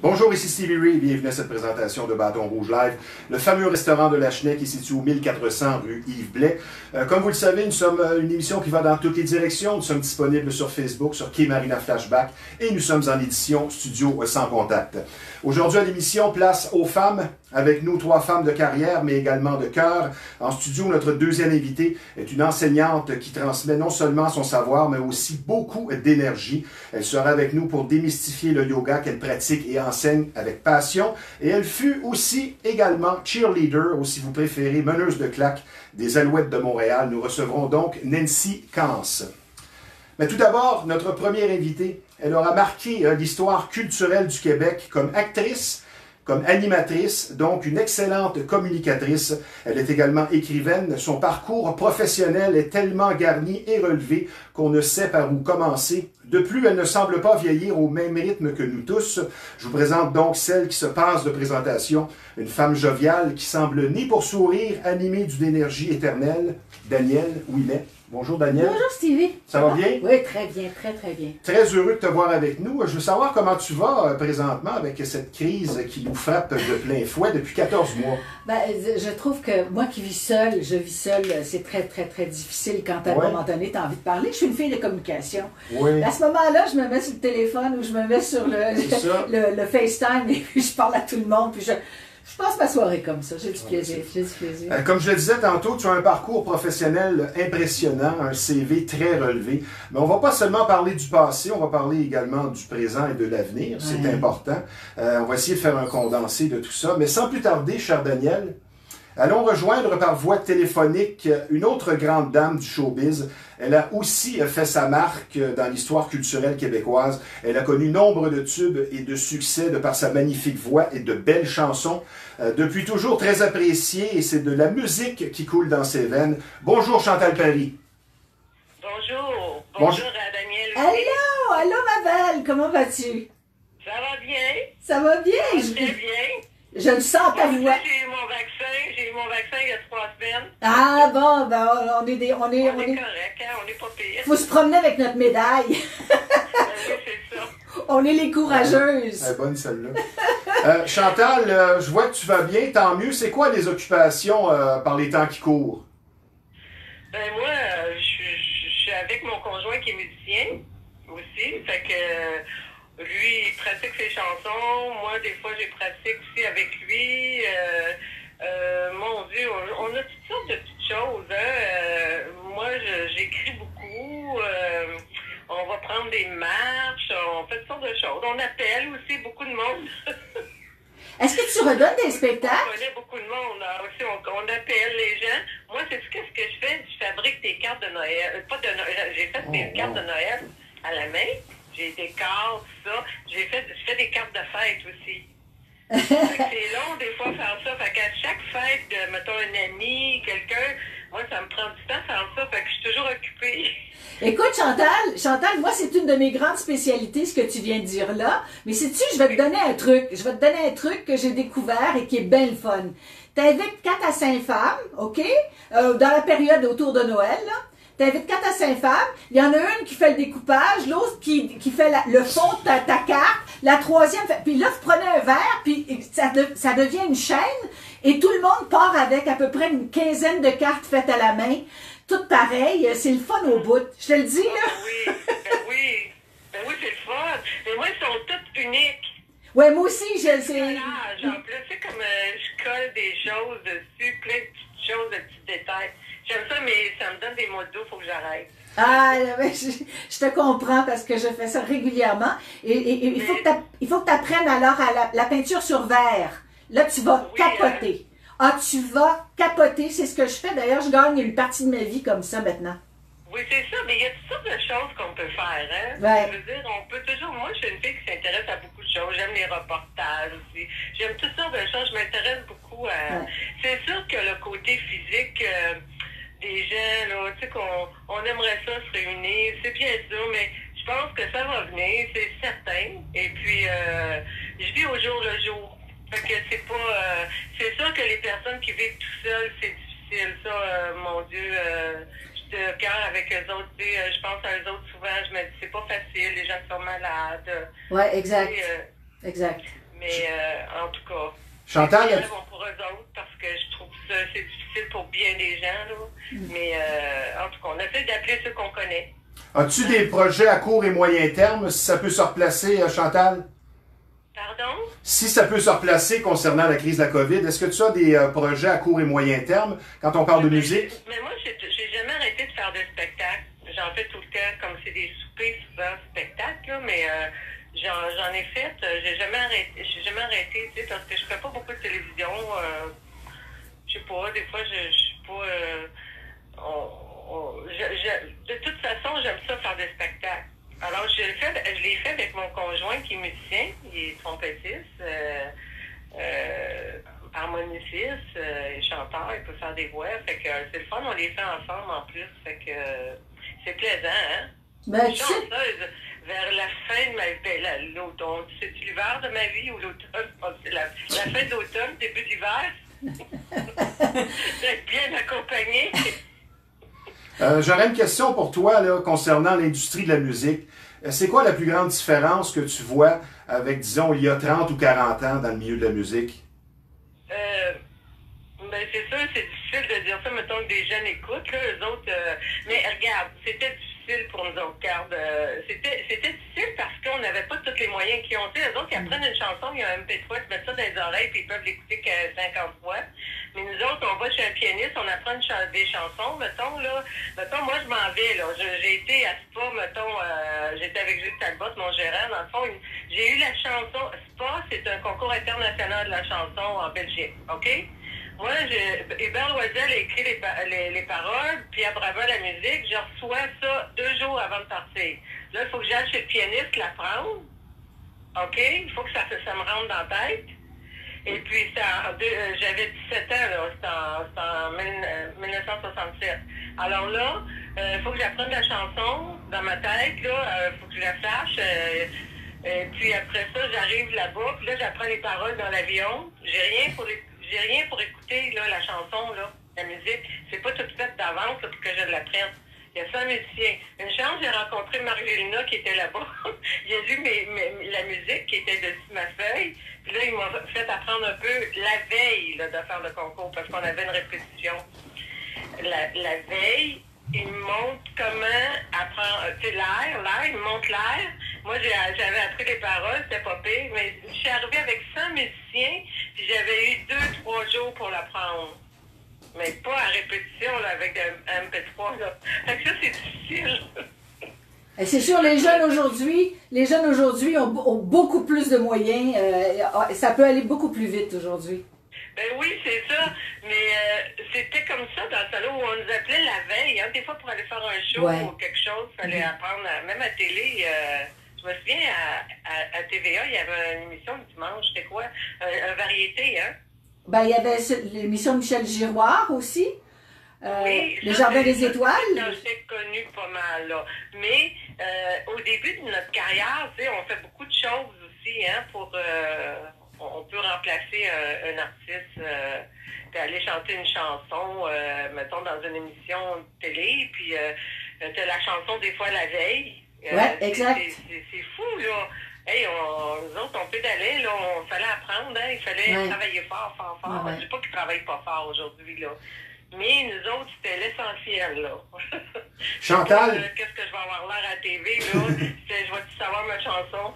Bonjour, ici Stevie Ray et bienvenue à cette présentation de Bâton Rouge Live, le fameux restaurant de la Chenée qui est situé au 1400 rue Yves Blais. Comme vous le savez, nous sommes une émission qui va dans toutes les directions. Nous sommes disponibles sur Facebook, sur Quai Marina Flashback et nous sommes en édition Studio sans contact. Aujourd'hui à l'émission, place aux femmes. Avec nous, 3 femmes de carrière, mais également de cœur. En studio, notre deuxième invitée est une enseignante qui transmet non seulement son savoir, mais aussi beaucoup d'énergie. Elle sera avec nous pour démystifier le yoga qu'elle pratique et enseigne avec passion. Et elle fut aussi également cheerleader, ou si vous préférez, meneuse de claque des Alouettes de Montréal. Nous recevrons donc Nancy Kans. Mais tout d'abord, notre première invitée, elle aura marqué l'histoire culturelle du Québec comme actrice, comme animatrice, donc une excellente communicatrice. Elle est également écrivaine. Son parcours professionnel est tellement garni et relevé qu'on ne sait par où commencer. De plus, elle ne semble pas vieillir au même rythme que nous tous. Je vous présente donc celle qui se passe de présentation, une femme joviale qui semble née pour sourire, animée d'une énergie éternelle, Danielle Ouimet. Bonjour Danielle. Bonjour Stevie. Ça va bien? Oui, très bien, très bien. Très heureux de te voir avec nous. Je veux savoir comment tu vas présentement avec cette crise qui nous frappe de plein fouet depuis 14 mois. Ben, je trouve que moi qui vis seule, c'est très difficile quand à un moment donné tu as envie de parler. Je suis une fille de communication. Oui. À ce moment-là, je me mets sur le téléphone ou je me mets sur le FaceTime et puis je parle à tout le monde. Puis je passe ma soirée comme ça. J'ai du plaisir. Comme je le disais tantôt, tu as un parcours professionnel impressionnant, un CV très relevé. Mais on ne va pas seulement parler du passé, on va parler également du présent et de l'avenir. C'est important. On va essayer de faire un condensé de tout ça. Mais sans plus tarder, cher Danielle, allons rejoindre par voie téléphonique une autre grande dame du showbiz. Elle a aussi fait sa marque dans l'histoire culturelle québécoise. Elle a connu nombre de tubes et de succès de par sa magnifique voix et de belles chansons. Depuis toujours très appréciée et c'est de la musique qui coule dans ses veines. Bonjour Chantal Paris. Bonjour à Danielle. Allô ma belle, comment vas-tu? Ça va bien? Ça va bien? Très bien. Je le sens ta voix. J'ai eu mon vaccin il y a 3 semaines. Ah bon, ben on est correct, hein? On n'est pas pire. Faut se promener avec notre médaille. Oui, c'est ça. On est les courageuses. Elle est bonne celle-là. Chantal, je vois que tu vas bien, tant mieux. C'est quoi les occupations par les temps qui courent? Ben moi, je suis avec mon conjoint qui est musicien aussi. Fait que lui, il pratique ses chansons. Moi, des fois, j'ai pratique aussi avec lui. Mon Dieu, on a toutes sortes de petites choses. Hein? Moi, j'écris beaucoup. On va prendre des marches. On fait toutes sortes de choses. On appelle aussi beaucoup de monde. Est-ce que tu redonnes des spectacles? On connaît beaucoup de monde. Aussi, on appelle les gens. Moi, c'est ce que je fais. Je fabrique des cartes de Noël. Pas de Noël. J'ai fait des cartes de Noël à la main. J'ai des cartes, tout ça. Je fais des cartes de fête aussi. C'est long, des fois, faire ça. Fait qu'à chaque fête de, mettons, un ami, quelqu'un, moi, ça me prend du temps à faire ça. Fait que je suis toujours occupée. Écoute, Chantal, moi, c'est une de mes grandes spécialités, ce que tu viens de dire là. Mais sais-tu, je vais te donner un truc. Je vais te donner un truc que j'ai découvert et qui est bien le fun. T'invites 4 à 5 femmes, OK? Dans la période autour de Noël, là. T'invites 4 à 5 femmes, il y en a une qui fait le découpage, l'autre qui fait le fond de ta carte, la troisième fait... Puis là, vous prenez un verre, puis ça devient une chaîne, et tout le monde part avec à peu près une quinzaine de cartes faites à la main, toutes pareilles, c'est le fun au bout. Je te le dis, là. Oui, c'est le fun. Mais moi, elles sont toutes uniques. Ouais, moi aussi, je sais. En plus, c'est comme je colle des choses dessus, plein de petites choses, de petits détails. J'aime ça, mais ça me donne des mots d'eau, il faut que j'arrête. Ah, mais je te comprends parce que je fais ça régulièrement. Et il faut que tu apprennes alors à la peinture sur verre. Là, tu vas capoter. Ah, tu vas capoter, c'est ce que je fais. D'ailleurs, je gagne une partie de ma vie comme ça maintenant. Oui, c'est ça, mais il y a toutes sortes de choses qu'on peut faire, hein? Ouais. Je veux dire, on peut toujours... Moi, je suis une fille qui s'intéresse à beaucoup de choses. J'aime les reportages aussi. J'aime toutes sortes de choses. Je m'intéresse beaucoup à... Ouais. C'est sûr que le côté physique... des gens, là, tu sais, qu'on aimerait ça se réunir, c'est bien sûr, mais je pense que ça va venir, c'est certain. Et puis, je vis au jour le jour. Fait que c'est pas... c'est sûr que les personnes qui vivent tout seules, c'est difficile. Ça, mon Dieu, je te cœur avec eux autres, tu sais, je pense à eux autres souvent, je me dis, c'est pas facile, les gens sont malades. Ouais, exact. Exact. Mais en tout cas, Chantal, c'est bon pour eux autres parce que je trouve ça c'est difficile pour bien des gens. Là. Mais en tout cas, on essaie d'appeler ceux qu'on connaît. as-tu des projets à court et moyen terme, si ça peut se replacer, Chantal? Pardon? Si ça peut se replacer concernant la crise de la COVID, est-ce que tu as des projets à court et moyen terme quand on parle de musique? Mais moi, j'ai jamais arrêté de faire des spectacles. J'en fais tout le temps, comme c'est des soupers, souvent spectacles, là, mais j'en ai fait. J'ai jamais arrêté, tu sais, parce que je fais pas beaucoup de télévision. Je sais pas, des fois, je suis pas... de toute façon, j'aime ça faire des spectacles. Alors, je l'ai fait avec mon conjoint qui est musicien, il est trompettiste, harmoniciste, chanteur, il peut faire des voix. Fait que c'est le fun, on les fait ensemble en plus. Fait que c'est plaisant, hein? Ben, Je chante ça vers la fin de ma vie, l'automne. C'est-tu l'hiver de ma vie ou l'automne? C'est la fin de l'automne, début d'hiver. D'être bien accompagné. J'aurais une question pour toi là, concernant l'industrie de la musique. C'est quoi la plus grande différence que tu vois avec, disons, il y a 30 ou 40 ans dans le milieu de la musique? Ben c'est sûr, c'est difficile de dire ça, mettons que des jeunes écoutent, là, eux autres. Mais regarde, c'était difficile pour nous autres, regarde. C'était difficile parce qu'on n'avait pas tous les moyens qu'ils ont. Tu sais, eux autres, ils apprennent une chanson, il y a un MP3, ils mettent ça dans les oreilles, puis ils peuvent l'écouter que 50 fois. Mais nous autres, on va chez un pianiste, on apprend des chansons, mettons, là. Mettons, moi, je m'en vais, là. J'ai été à Spa, mettons, j'étais avec Jules Talbot, mon gérant. Dans le fond, j'ai eu la chanson. Spa, c'est un concours international de la chanson en Belgique, OK? Moi, Hubert Loisel a écrit les paroles, puis à Brava la musique, je reçois ça 2 jours avant de partir. Là, il faut que j'aille chez le pianiste la prendre. OK? Il faut que ça me rentre dans la tête. Et puis, j'avais 17 ans, là. C'était en 1967. Alors là, il faut que j'apprenne la chanson dans ma tête, là. Il faut que je la sache. Et puis après ça, j'arrive là-bas, puis là, j'apprends les paroles dans l'avion. J'ai rien pour écouter là, la chanson, là, la musique. C'est pas tout fait d'avance là, pour que je l'apprenne. Il y a 100 musiciens. Une chance, j'ai rencontré Marie-Lélina qui était là-bas. Il a lu la musique qui était dessus ma feuille. Puis là, il m'a fait apprendre un peu la veille là, de faire le concours parce qu'on avait une répétition. La veille, il me montre comment apprendre. Tu sais, l'air, il me montre l'air. Moi, j'avais appris les paroles, c'était pas pire, mais je suis arrivée avec 100 musiciens, puis j'avais eu 2-3 jours pour l'apprendre. Mais pas à répétition, là, avec un MP3, là. Fait que ça, c'est difficile. Et c'est sûr, les jeunes aujourd'hui ont beaucoup plus de moyens. Ça peut aller beaucoup plus vite aujourd'hui. Ben oui, c'est ça. Mais c'était comme ça dans le salon où on nous appelait la veille. Hein, des fois, pour aller faire un show ou quelque chose, il fallait apprendre, même à télé. Je me souviens, à TVA, il y avait une émission le dimanche, c'était quoi? Un variété, hein? Ben, il y avait l'émission de Michel Giroir aussi. Oui, Le Jardin des Étoiles. J'ai connu pas mal, là. Mais au début de notre carrière, tu sais, on fait beaucoup de choses aussi, hein, on peut remplacer un artiste, puis aller chanter une chanson, mettons, dans une émission de télé, puis t'as la chanson des fois la veille. Ouais, exact. C'est fou, là. Hey, nous autres, on pédalait, là, il fallait apprendre, hein, il fallait travailler fort. Ouais. Je dis pas qu'ils ne travaillent pas fort aujourd'hui, là. Mais nous autres, c'était l'essentiel, là. Chantal. Qu'est-ce que je vais avoir l'air à la TV, là? Je vais-tu savoir ma chanson?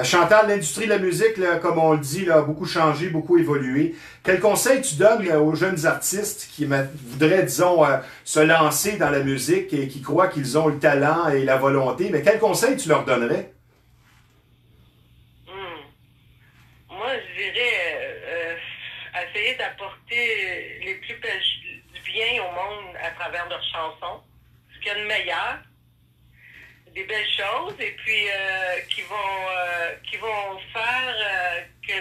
Chantal, l'industrie de la musique, là, comme on le dit, là, a beaucoup changé, beaucoup évolué. Quel conseil tu donnes aux jeunes artistes qui voudraient, disons, se lancer dans la musique et qui croient qu'ils ont le talent et la volonté? Mais quel conseil tu leur donnerais? Moi, je dirais essayer d'apporter les plus belles du bien au monde à travers leurs chansons. Ce qu'il y a de meilleur. Des belles choses et puis qui vont faire que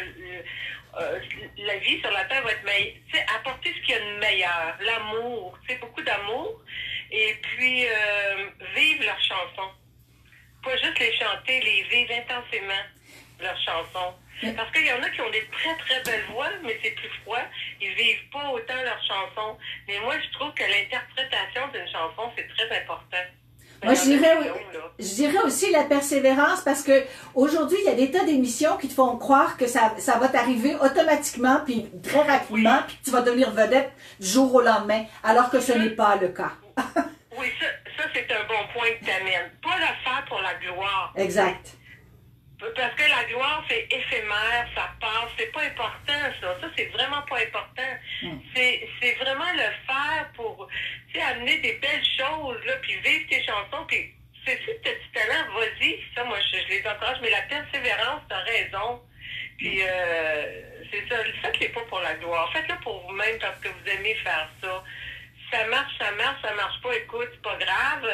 la vie sur la terre va être meilleure. Tu sais, apporter ce qu'il y a de meilleur, l'amour, tu sais, beaucoup d'amour, et puis vivre leurs chansons. Pas juste les chanter, les vivre intensément, leurs chansons. Parce qu'il y en a qui ont des très très belles voix, mais c'est plus froid. Ils vivent pas autant leurs chansons. Mais moi, je trouve que l'interprétation d'une chanson, c'est très important. Moi, je dirais aussi la persévérance parce que aujourd'hui, il y a des tas d'émissions qui te font croire que ça va t'arriver automatiquement puis très rapidement puis que tu vas devenir vedette du jour au lendemain, alors que ce n'est pas le cas. Oui, ça c'est un bon point que tu amènes. Pas le faire pour la gloire. Exact. Parce que la gloire, c'est éphémère, ça passe, c'est pas important, ça. Ça, c'est vraiment pas important. C'est vraiment le faire pour, tu sais, amener des belles choses, là, puis vivre tes chansons, puis si tu as du talent, vas-y. Ça, moi, je les encourage, mais la persévérance, t'as raison. Puis, c'est ça, faites-les pas pour la gloire. Faites-le pour vous-même parce que vous aimez faire ça. Ça marche pas, écoute, c'est pas grave.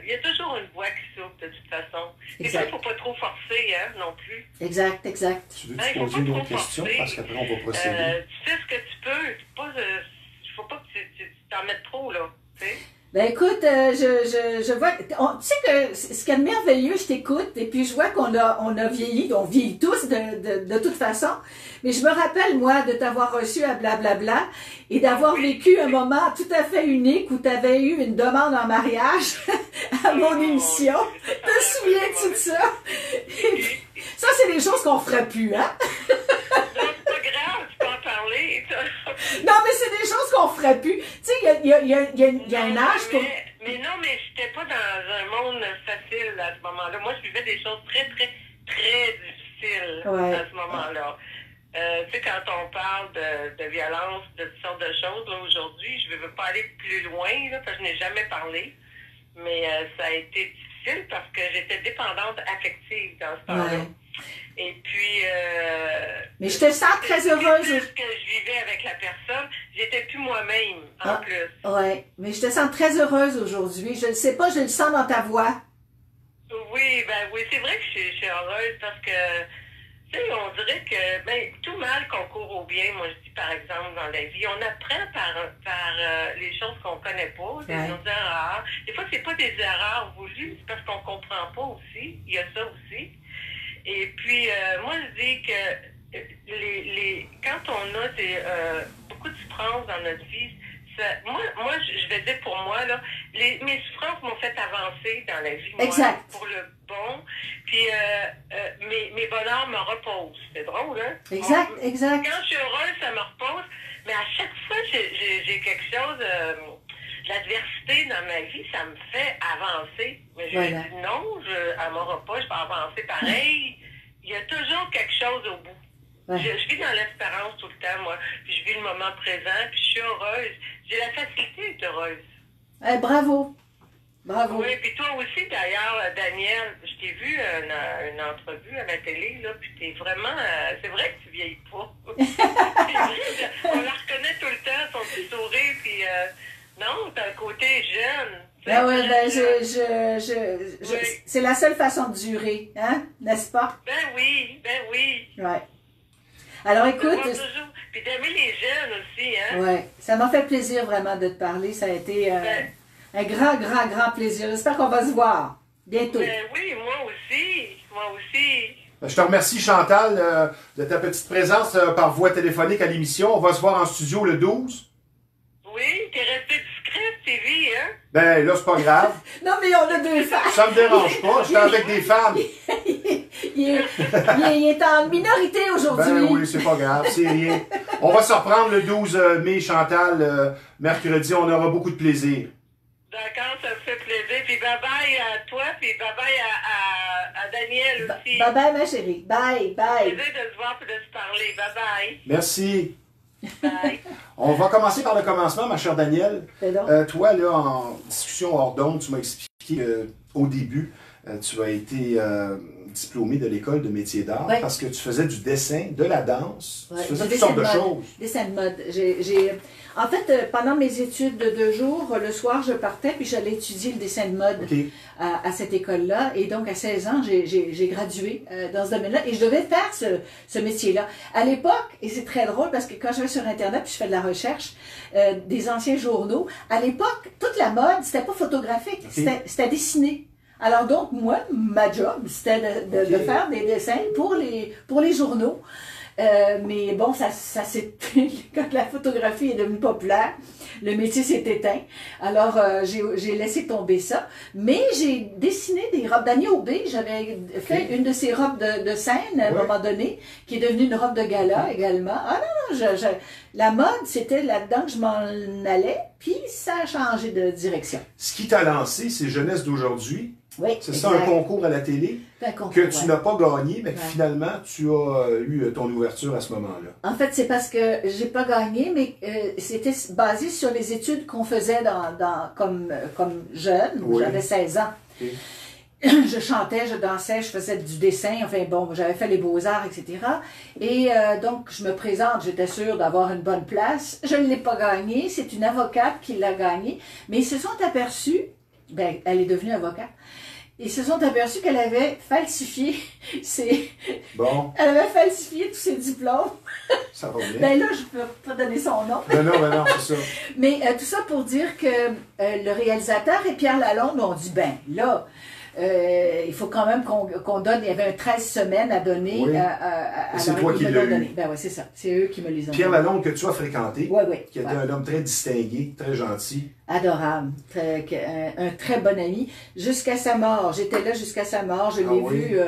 Il y a toujours une voie qui s'ouvre de toute façon. Et ça, il ne faut pas trop forcer, hein, non plus. Exact. Tu veux te poser une autre question? Parce qu'après, on va procéder. Tu sais ce que tu peux. Il faut pas que tu t'en mettes trop, là. Tu sais? Ben écoute, je vois, tu sais que ce qui est merveilleux, je t'écoute et puis je vois qu'on a vieilli, on vieillit tous de toute façon, mais je me rappelle moi de t'avoir reçu à Blablabla et d'avoir vécu un moment tout à fait unique où tu avais eu une demande en mariage à mon émission. Te souviens-tu de ça? Ça, c'est des choses qu'on ferait plus, hein? Non, mais c'est des choses qu'on ferait plus. Tu sais, il y a un âge pour... Mais non, mais j'étais pas dans un monde facile à ce moment-là. Moi, je vivais des choses très, très, très difficiles à ce moment-là. Tu sais, quand on parle de violence, de toutes sortes de choses, là, aujourd'hui, je ne veux pas aller plus loin, là, parce que je n'ai jamais parlé. Mais ça a été difficile parce que j'étais dépendante affective dans ce temps-là. Ouais. Et puis... mais je te sens très heureuse. Plus que je vivais avec la personne, j'étais plus moi-même, en plus. Oui, mais je te sens très heureuse aujourd'hui. Je ne sais pas, je le sens dans ta voix. Oui, oui, c'est vrai que je suis heureuse parce que, tu sais, on dirait que, tout mal concourt au bien, moi je dis par exemple dans la vie. On apprend par les choses qu'on ne connaît pas, des erreurs. Des fois, c'est pas des erreurs voulues, c'est parce qu'on ne comprend pas aussi. Il y a ça aussi. Et puis, moi, je dis que quand on a beaucoup de souffrances dans notre vie, moi, je vais dire pour moi, là, mes souffrances m'ont fait avancer dans la vie, moi, pour le bon. Puis, mes bonheurs me reposent. C'est drôle, hein? Exact. Quand je suis heureuse, ça me repose. Mais à chaque fois, j'ai quelque chose... l'adversité dans ma vie, ça me fait avancer. Mais je dis non, elle m'aura pas, je vais avancer pareil. Il y a toujours quelque chose au bout. Ouais. Je vis dans l'espérance tout le temps, moi. Puis je vis le moment présent, puis je suis heureuse. J'ai la facilité d'être heureuse. Bravo. Bravo. Oui, puis toi aussi, d'ailleurs, Daniel, je t'ai vu une entrevue à la télé, là, puis t'es vraiment... c'est vrai que tu vieillis pas. On la reconnaît tout le temps, son petit sourire, puis... non, t'as un côté jeune. Ben oui, c'est la seule façon de durer, hein, n'est-ce pas? Ben oui. Ouais. Alors écoute... Puis d'aimer les jeunes aussi, hein? Ouais, ça m'a fait plaisir vraiment de te parler, ça a été un grand plaisir. J'espère qu'on va se voir bientôt. Ben oui, moi aussi. Je te remercie Chantal de ta petite présence par voie téléphonique à l'émission. On va se voir en studio le 12. Oui, t'es resté discrète, Stevie, hein? Ben là, c'est pas grave. Non, mais on a deux femmes. Ça me dérange pas, j'étais avec des femmes. il est en minorité aujourd'hui. Ben oui, c'est pas grave, c'est rien. On va se reprendre le 12 mai, Chantal, mercredi, on aura beaucoup de plaisir. D'accord, ça me fait plaisir. Puis bye-bye à toi, puis bye-bye à Daniel aussi. Bye-bye, ma chérie. Bye. Plaisir de se voir et de se parler. Bye-bye. Merci. Bye. On va commencer par le commencement, ma chère Danielle. Toi, là, en discussion hors d'onde, tu m'as expliqué qu'au début, tu as été diplômée de l'école de métiers d'art parce que tu faisais du dessin, de la danse, tu faisais toutes sortes de choses. Dessin de mode. En fait, pendant mes études de 2 jours, le soir, je partais puis j'allais étudier le dessin de mode à cette école-là. Et donc, à 16 ans, j'ai gradué dans ce domaine-là et je devais faire ce métier-là. À l'époque, et c'est très drôle parce que quand je vais sur Internet puis je fais de la recherche des anciens journaux, à l'époque, toute la mode, c'était pas photographique, c'était dessiné. Alors donc, moi, ma job, c'était de faire des dessins pour les journaux. Mais bon, ça s'est quand la photographie est devenue populaire, le métier s'est éteint. Alors, j'ai laissé tomber ça. Mais j'ai dessiné des robes. Dany Aubé, j'avais fait une de ses robes de scène à un moment donné, qui est devenue une robe de gala également. Ah non, la mode, c'était là-dedans que je m'en allais, puis ça a changé de direction. Ce qui t'a lancé, c'est Jeunesse d'aujourd'hui. Oui, c'est ça, un concours à la télé que tu n'as pas gagné, mais que finalement, tu as eu ton ouverture à ce moment-là. En fait, c'est parce que j'ai pas gagné, mais c'était basé sur les études qu'on faisait comme jeune, où j'avais 16 ans. Okay. Je chantais, je dansais, je faisais du dessin, enfin bon, j'avais fait les beaux-arts, etc. Et donc, je me présente, j'étais sûre d'avoir une bonne place. Je ne l'ai pas gagné, c'est une avocate qui l'a gagné, mais ils se sont aperçus, ben, elle est devenue avocate, ils se sont aperçus qu'elle avait falsifié Elle avait falsifié tous ses diplômes. Ça va bien. Ben là, je peux pas donner son nom. Ben non, c'est ça. Mais tout ça pour dire que le réalisateur et Pierre Lalonde ont dit, ben là, il faut quand même qu'on donne, il y avait un 13 semaines à donner. Oui. C'est toi qui l'as eu. Ben oui, c'est ça. C'est eux qui me les ont Pierre Lalonde, que tu as fréquenté, qui était un homme très distingué, très gentil. Adorable. Un très bon ami. Jusqu'à sa mort. J'étais là jusqu'à sa mort. Je l'ai vu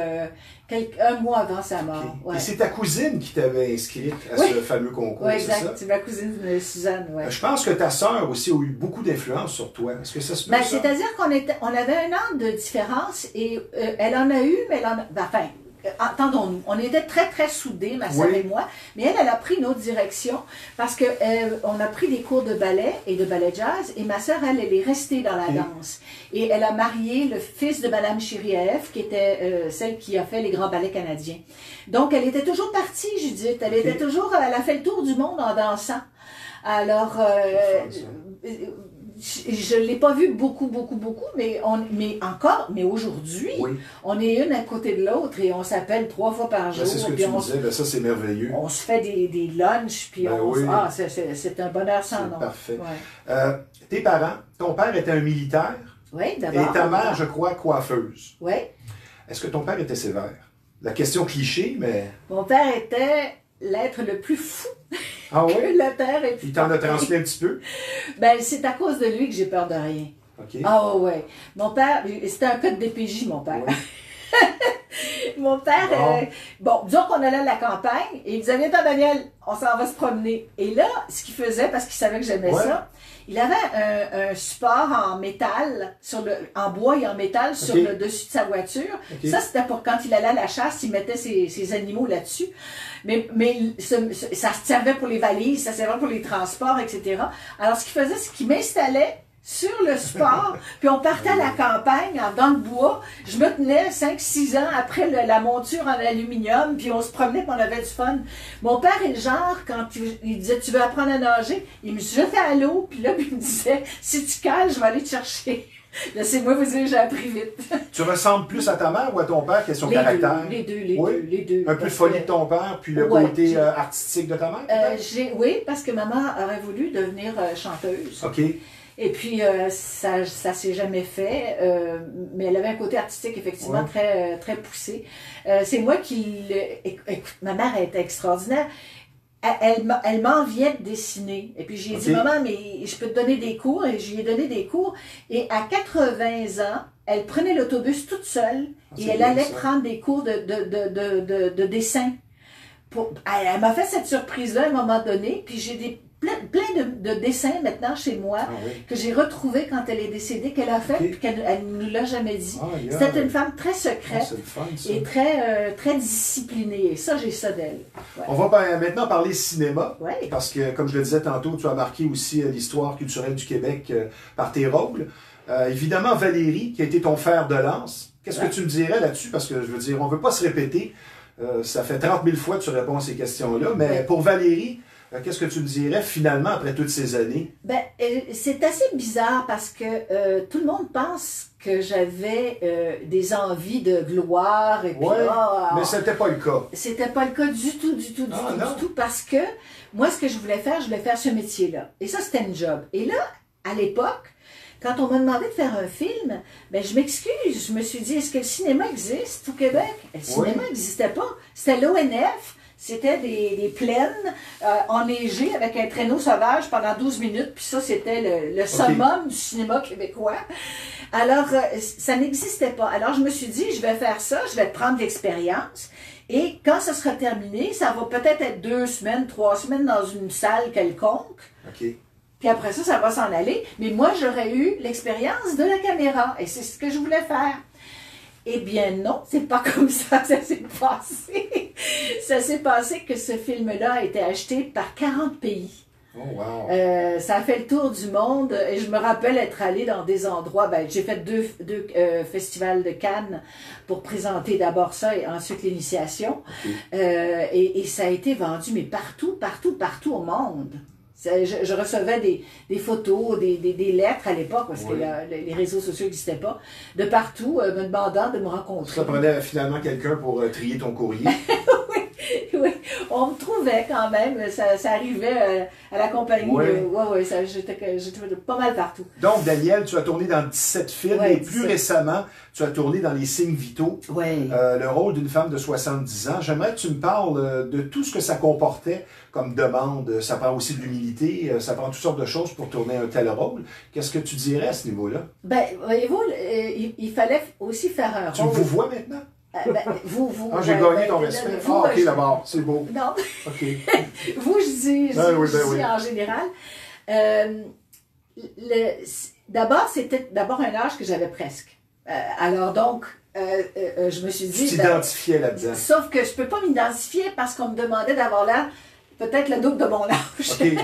un mois avant sa mort. Okay. Ouais. Et c'est ta cousine qui t'avait inscrite à ce fameux concours, oui, exact. C'est ma cousine Suzanne. Ouais. Je pense que ta sœur aussi a eu beaucoup d'influence sur toi. Est-ce que ça se peut, ça? C'est-à-dire qu'on avait un an de différence et elle en a eu, mais elle en a... Enfin, entendons-nous, on était très très soudés, ma sœur et moi, mais elle a pris une autre direction parce que on a pris des cours de ballet et de ballet jazz et ma sœur, elle est restée dans la danse. Et elle a marié le fils de Madame Chirieff, qui était celle qui a fait les grands ballets canadiens. Donc elle était toujours partie, Judith, elle était toujours, elle a fait le tour du monde en dansant. Alors, je ne l'ai pas vu beaucoup, mais aujourd'hui, on est une à côté de l'autre et on s'appelle 3 fois par jour. C'est ce que tu me disais, ça c'est merveilleux. On se fait des lunchs, puis c'est un bonheur sans nom. Parfait. Ouais. Tes parents, ton père était un militaire. Oui, d'abord. Et ta mère, je crois, coiffeuse. Oui. Est-ce que ton père était sévère? La question cliché, mais... Mon père était l'être le plus fou. Ah oui? La terre est... Il t'en a transmis un petit peu? Ben, c'est à cause de lui que j'ai peur de rien. OK. Ah ouais. Mon père, c'était un code DPJ, mon père. Ouais. Mon père, disons qu'on allait à la campagne, et il disait, viens Daniel, on s'en va se promener. Et là, ce qu'il faisait, parce qu'il savait que j'aimais ça, il avait un support en métal, en bois et en métal sur le dessus de sa voiture. Ça, c'était pour quand il allait à la chasse, il mettait ses animaux là-dessus. Mais ça servait pour les valises, ça servait pour les transports, etc. Alors, ce qu'il faisait, c'est qu'il m'installait sur le support, puis on partait à la campagne, dans le bois. Je me tenais 5-6 ans après la monture en aluminium, puis on se promenait, puis on avait du fun. Mon père est le genre, quand il disait « Tu veux apprendre à nager? » Il me jetait à l'eau, puis là, il me disait « Si tu cales, je vais aller te chercher. » Laissez-moi vous dire, j'ai appris vite. Tu ressembles plus à ta mère ou à ton père? Quel est son caractère? Les deux. Un peu de folie de ton père, puis le côté artistique de ta mère? Oui, parce que maman aurait voulu devenir chanteuse. OK. Et puis, ça s'est jamais fait, mais elle avait un côté artistique, effectivement, très, très poussé. C'est moi qui... Écoute, ma mère était extraordinaire. Elle m'enviait de dessiner. Et puis, j'ai dit, maman, mais je peux te donner des cours. Et je lui ai donné des cours. Et à 80 ans, elle prenait l'autobus toute seule et elle allait prendre des cours de dessin. Elle m'a fait cette surprise-là à un moment donné. Puis, j'ai plein de dessins maintenant chez moi que j'ai retrouvés quand elle est décédée, qu'elle a fait puis qu'elle ne nous l'a jamais dit. C'était une femme très secrète et très, très disciplinée. Et ça, j'ai ça d'elle. Ouais. On va maintenant parler cinéma, parce que, comme je le disais tantôt, tu as marqué aussi l'histoire culturelle du Québec par tes rôles. Évidemment, Valérie, qui a été ton fer de lance. Qu'est-ce que tu me dirais là-dessus? Parce que, je veux dire, on ne veut pas se répéter. Ça fait 30 000 fois que tu réponds à ces questions-là. Mais pour Valérie, qu'est-ce que tu me dirais finalement après toutes ces années? Ben, c'est assez bizarre parce que tout le monde pense que j'avais des envies de gloire. Et puis, mais c'était pas le cas. C'était pas le cas du tout, parce que moi, ce que je voulais faire ce métier-là. Et ça, c'était une job. Et là, à l'époque, quand on m'a demandé de faire un film, ben je m'excuse. Je me suis dit, est-ce que le cinéma existe au Québec? Le cinéma n'existait pas. C'était l'ONF. C'était des plaines enneigées avec un traîneau sauvage pendant 12 minutes. Puis ça, c'était le summum du cinéma québécois. Alors, ça n'existait pas. Alors, je me suis dit, je vais faire ça, je vais prendre l'expérience. Et quand ça sera terminé, ça va peut-être être 2 semaines, 3 semaines dans une salle quelconque. OK. Puis après ça, ça va s'en aller. Mais moi, j'aurais eu l'expérience de la caméra. Et c'est ce que je voulais faire. Eh bien non, c'est pas comme ça s'est passé. Ça s'est passé que ce film-là a été acheté par 40 pays. Oh, wow. Ça a fait le tour du monde et je me rappelle être allée dans des endroits, j'ai fait deux festivals de Cannes pour présenter d'abord ça et ensuite l'initiation. Okay. Et ça a été vendu, mais partout au monde. Je recevais des photos, des lettres à l'époque, parce que les réseaux sociaux n'existaient pas, de partout, me demandant de me rencontrer. Ça prenait finalement quelqu'un pour trier ton courrier. Oui, on me trouvait quand même, ça arrivait à la compagnie. Oui, j'étais pas mal partout. Donc, Danielle, tu as tourné dans 17 films et plus 17. récemment, tu as tourné dans Les Signes vitaux, le rôle d'une femme de 70 ans. J'aimerais que tu me parles de tout ce que ça comportait comme demande. Ça prend aussi de l'humilité, ça prend toutes sortes de choses pour tourner un tel rôle. Qu'est-ce que tu dirais à ce niveau-là? Voyez-vous, il fallait aussi faire un rôle. Tu vous vois maintenant? J'ai gagné ton respect. OK, d'abord, c'est beau. Non. OK. Vous, je dis en général. D'abord, c'était un âge que j'avais presque. Alors donc, je me suis dit... Tu t'identifiais là-dedans. Sauf que je peux pas m'identifier parce qu'on me demandait d'avoir l'air peut-être le double de mon âge. Okay.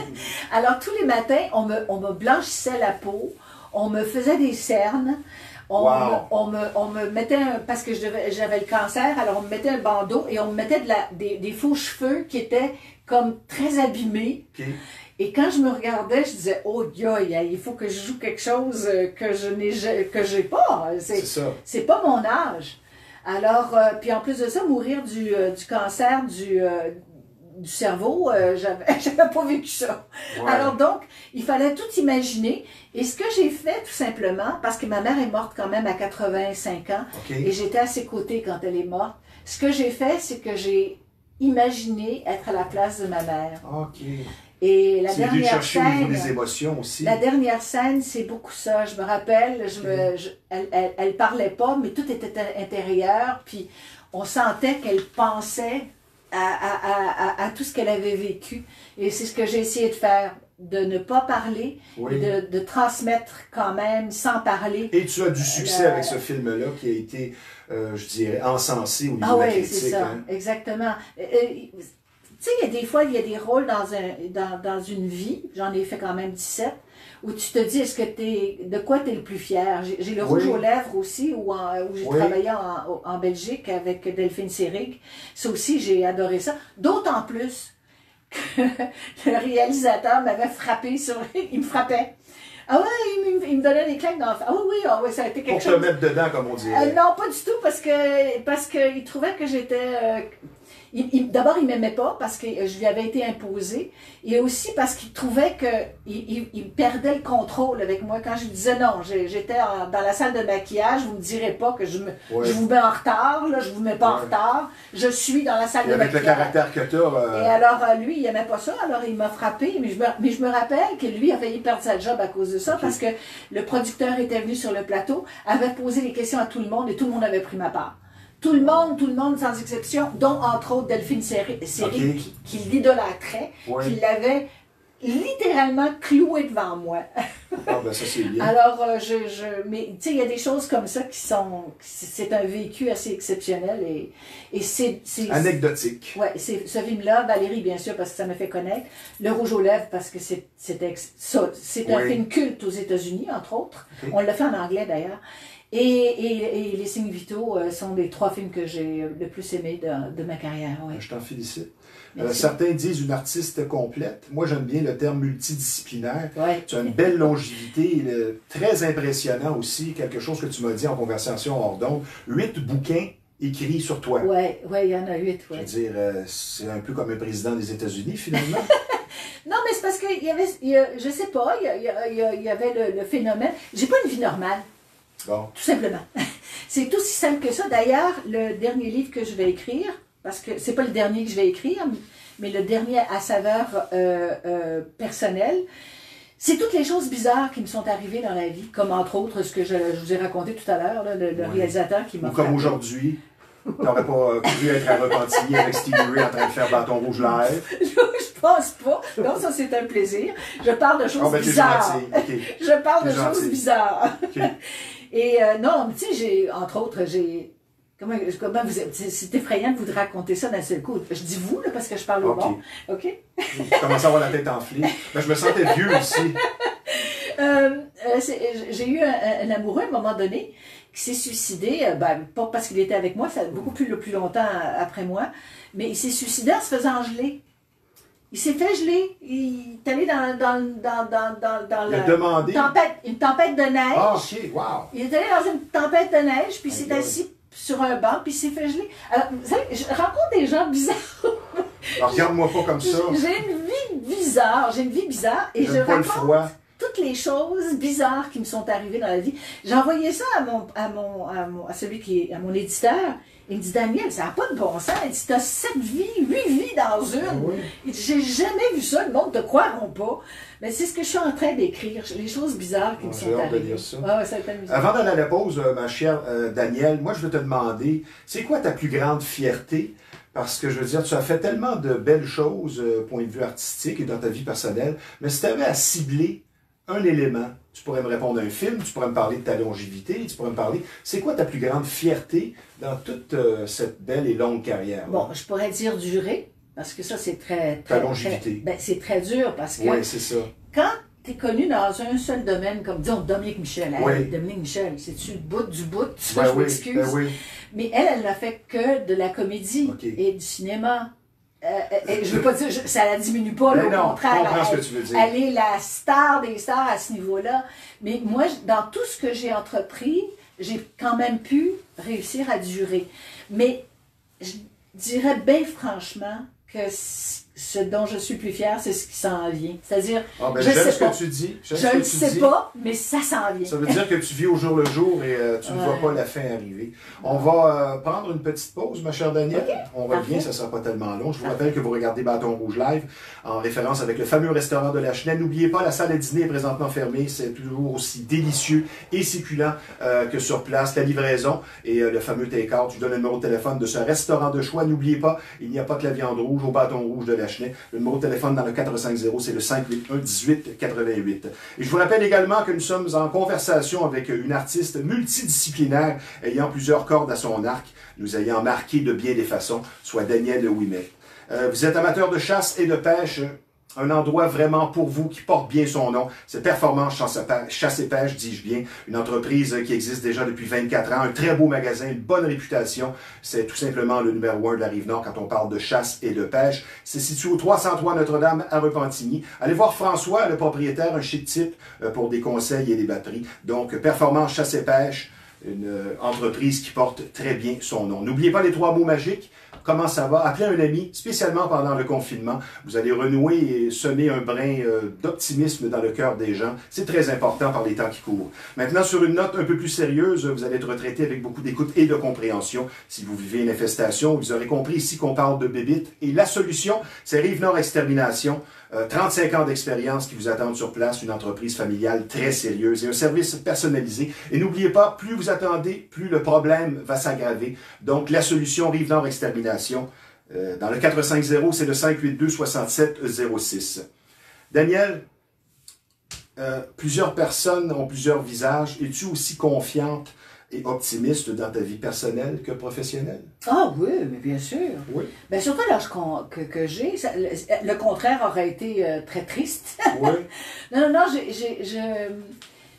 Alors, tous les matins, on me blanchissait la peau, on me faisait des cernes, on me mettait, parce que j'avais le cancer, alors on me mettait un bandeau et on me mettait des faux cheveux qui étaient comme très abîmés. Okay. Et quand je me regardais, je disais, oh, il faut que je joue quelque chose que j'ai pas. C'est pas mon âge. Alors, puis en plus de ça, mourir du cancer du cerveau, j'avais pas vécu ça. Ouais. Alors donc, il fallait tout imaginer. Et ce que j'ai fait, tout simplement, parce que ma mère est morte quand même à 85 ans, et j'étais à ses côtés quand elle est morte, ce que j'ai fait, c'est que j'ai imaginé être à la place de ma mère. OK. Et la dernière scène, au niveau des émotions aussi. La dernière scène, c'est beaucoup ça. Je me rappelle, elle parlait pas, mais tout était intérieur, puis on sentait qu'elle pensait à tout ce qu'elle avait vécu. Et c'est ce que j'ai essayé de faire, de ne pas parler, et de transmettre quand même sans parler. Et tu as du succès avec ce film-là qui a été, je dirais, encensé au niveau de la critique. C'est ça, exactement. Tu sais, il y a des fois, il y a des rôles dans une vie, j'en ai fait quand même 17, où tu te dis, de quoi tu es le plus fier? J'ai le rouge aux lèvres aussi, où j'ai travaillé en Belgique avec Delphine Seyrig. Ça aussi, j'ai adoré ça. D'autant plus que le réalisateur m'avait frappé il me frappait. Ah ouais, il me donnait des claques dans... Ah oui, ça a été quelque chose... Pour te mettre dedans, comme on dirait. Non, pas du tout, parce que il trouvait que j'étais... D'abord, il ne m'aimait pas parce que je lui avais été imposée, et aussi parce qu'il trouvait qu'il perdait le contrôle avec moi. Quand je lui disais non, j'étais dans la salle de maquillage, vous ne me direz pas que je vous mets en retard, là, je ne vous mets pas en retard, je suis dans la salle de maquillage. Avec le caractère que tu as... Et alors, lui, il n'aimait pas ça, alors il m'a frappé, mais je me rappelle que lui a failli perdre sa job à cause de ça, parce que le producteur était venu sur le plateau, avait posé des questions à tout le monde, et tout le monde avait pris ma part. Tout le monde, sans exception, dont entre autres Delphine Seyrig, qui l'idolâtrait, qui l'avait littéralement cloué devant moi. Ah ben ça c'est bien. Alors, mais tu sais, il y a des choses comme ça c'est un vécu assez exceptionnel et c'est... Anecdotique. Ouais, c'est ce film-là, Valérie bien sûr parce que ça me fait connaître, Le Rouge aux lèvres parce que c'est un film culte aux États-Unis, entre autres. On l'a fait en anglais d'ailleurs. Et Les Signes vitaux sont les 3 films que j'ai le plus aimés de ma carrière. Ouais. Je t'en félicite. Certains disent une artiste complète. Moi, j'aime bien le terme multidisciplinaire. Ouais. Tu as une belle longévité, très impressionnant aussi, quelque chose que tu m'as dit en conversation hors d'onde. 8 bouquins écrits sur toi. Oui, il y en a 8. Ouais. Je veux dire, c'est un peu comme un président des États-Unis, finalement. Non, mais c'est parce qu'il y avait, je sais pas, il y avait le phénomène. J'ai pas une vie normale. Bon. Tout simplement. C'est aussi simple que ça. D'ailleurs, le dernier livre que je vais écrire, parce que c'est pas le dernier que je vais écrire, mais le dernier à saveur personnelle. C'est toutes les choses bizarres qui me sont arrivées dans la vie, comme entre autres ce que je vous ai raconté tout à l'heure, le réalisateur qui m'a Ou comme aujourd'hui, tu n'aurais pas cru être à Repentigny avec Stevie Ray en train de faire Bâton Rouge live. Je pense pas. Non, ça c'est un plaisir. Je parle de choses bizarres. Okay. Je parle de choses bizarres. Okay. Et non, tu sais, j'ai, entre autres, j'ai... Comment vous êtes... C'est effrayant de vous raconter ça d'un seul coup. Je dis vous, là, parce que je parle au bon. OK? Je commence à avoir la tête enflée. Ben, je me sentais vieux aussi. J'ai eu un amoureux à un moment donné qui s'est suicidé, pas parce qu'il était avec moi, ça beaucoup plus longtemps après moi, mais il s'est suicidé en se faisant geler. Il s'est fait geler. Il est allé dans une tempête de neige. Ah, ok, wow. Il est allé dans une tempête de neige, puis il s'est assis sur un banc, puis il s'est fait geler. Alors, vous savez, je rencontre des gens bizarres. Alors, regarde-moi pas comme ça. J'ai une vie bizarre, et je raconte toutes les choses bizarres qui me sont arrivées dans la vie. J'ai envoyé ça à mon éditeur. Il me dit, Daniel, ça n'a pas de bon sens. Il dit, t'as 7 vies, 8 vies dans une. Oui. Il dit, j'ai jamais vu ça, le monde ne te croiront pas. Mais c'est ce que je suis en train d'écrire, les choses bizarres qui me sont arrivées. De lire ça. Ah, ça a été amusant. Avant d'aller à la pause, ma chère Danielle, moi je veux te demander, c'est quoi ta plus grande fierté? Parce que je veux dire, tu as fait tellement de belles choses, point de vue artistique et dans ta vie personnelle, mais si tu avais à cibler un élément, tu pourrais me répondre à un film, tu pourrais me parler de ta longévité, tu pourrais me parler... C'est quoi ta plus grande fierté dans toute cette belle et longue carrière? Bon, je pourrais dire durer, parce que ça, c'est très... Ta longévité. C'est très dur, parce que... Oui, c'est ça. Quand tu es connu dans un seul domaine, comme disons Dominique Michel, oui. Dominique Michel, c'est-tu le bout du bout? Ben je m'excuse. Oui. Mais elle n'a fait que de la comédie et du cinéma. Je veux pas dire, ça la diminue pas, au contraire. Je comprends ce que tu veux dire. Elle est la star des stars à ce niveau-là. Mais moi, dans tout ce que j'ai entrepris, j'ai quand même pu réussir à durer. Mais je dirais bien franchement que ce dont je suis plus fière, c'est ce qui s'en vient. C'est-à-dire, je sais ce que tu dis. Je ne sais pas, mais ça s'en vient. Ça veut dire que tu vis au jour le jour et tu ne vois pas la fin arriver. On va prendre une petite pause, ma chère Danielle. Okay. On revient, ça ne sera pas tellement long. Je vous rappelle que vous regardez Bâton Rouge Live en référence avec le fameux restaurant de la Chenelle. N'oubliez pas, la salle à dîner est présentement fermée. C'est toujours aussi délicieux et succulent que sur place. La livraison et le fameux take-out. Je vous donne le numéro de téléphone de ce restaurant de choix. N'oubliez pas, il n'y a pas que la viande rouge au Bâton Rouge de la Chenelle. Le numéro de téléphone dans le 450, c'est le 581-1888. Et je vous rappelle également que nous sommes en conversation avec une artiste multidisciplinaire ayant plusieurs cordes à son arc, nous ayant marqué de bien des façons, soit Danielle Ouimet. Vous êtes amateur de chasse et de pêche, un endroit vraiment pour vous qui porte bien son nom. C'est Performance Chasse et Pêche, dis-je bien, une entreprise qui existe déjà depuis 24 ans, un très beau magasin, une bonne réputation. C'est tout simplement le numéro 1 de la Rive-Nord quand on parle de chasse et de pêche. C'est situé au 303 Notre-Dame à Repentigny. Allez voir François, le propriétaire, un chic type pour des conseils et des batteries. Donc, Performance Chasse et Pêche, une entreprise qui porte très bien son nom. N'oubliez pas les 3 mots magiques. Comment ça va? Appelez un ami, spécialement pendant le confinement. Vous allez renouer et semer un brin d'optimisme dans le cœur des gens. C'est très important par les temps qui courent. Maintenant, sur une note un peu plus sérieuse, vous allez être traité avec beaucoup d'écoute et de compréhension. Si vous vivez une infestation, vous aurez compris ici qu'on parle de bébites. Et la solution, c'est Rive-Nord Extermination. 35 ans d'expérience qui vous attendent sur place, une entreprise familiale très sérieuse et un service personnalisé. Et n'oubliez pas, plus vous attendez, plus le problème va s'aggraver. Donc, la solution Rive-Nord Extermination, dans le 450, c'est le 582-6706. Danielle, plusieurs personnes ont plusieurs visages. Es-tu aussi confiante et optimiste dans ta vie personnelle que professionnelle? Ah oui, mais bien sûr. Oui. Bien, surtout l'âge que j'ai, le contraire aurait été très triste. Oui. Non,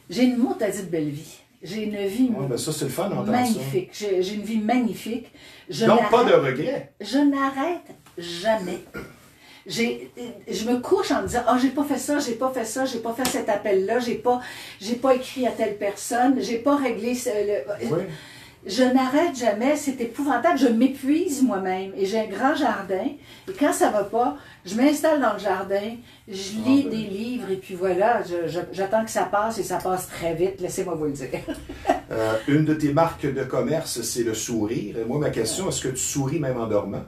j'ai une montadie belle vie. J'ai une vie ça, c'est le fun d'entendre magnifique. J'ai une vie magnifique. Donc, pas de regrets. Je n'arrête jamais. Je me couche en me disant, j'ai pas fait ça, j'ai pas fait ça, j'ai pas fait cet appel-là, j'ai pas écrit à telle personne, j'ai pas réglé Oui. Je n'arrête jamais, c'est épouvantable, je m'épuise moi-même et j'ai un grand jardin et quand ça va pas, je m'installe dans le jardin, je lis des livres et puis voilà, j'attends que ça passe et ça passe très vite, laissez-moi vous le dire. Une de tes marques de commerce, c'est le sourire. Moi, ma question, est-ce que tu souris même en dormant?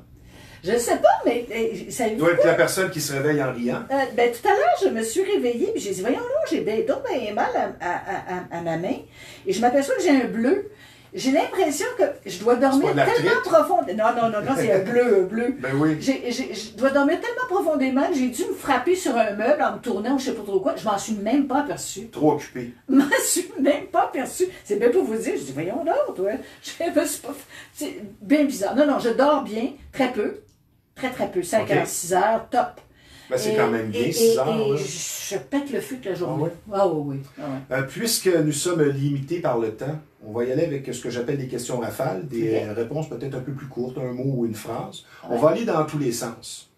Je ne sais pas, mais ça doit être la personne qui se réveille en riant. Ben, tout à l'heure, je me suis réveillée, puis j'ai dit, voyons là, j'ai donc bien mal à ma main, et je m'aperçois que j'ai un bleu. J'ai l'impression que je dois dormir tellement profondément. Non, c'est un bleu. Ben oui. Je dois dormir tellement profondément que j'ai dû me frapper sur un meuble en me tournant ou je sais pas trop quoi. Je m'en suis même pas aperçue. Trop occupé. Je m'en suis même pas aperçue. C'est bien pour vous dire. Je dis, voyons donc, toi. C'est bien bizarre. Non, je dors bien, très peu. Très peu. 5 heures, 6 heures, top. Ben, c'est quand même bien, 6 heures. Et je pète le feu toute la journée. Oui. Puisque nous sommes limités par le temps, on va y aller avec ce que j'appelle des questions rafales, des réponses peut-être un peu plus courtes, un mot ou une phrase. On va aller dans tous les sens.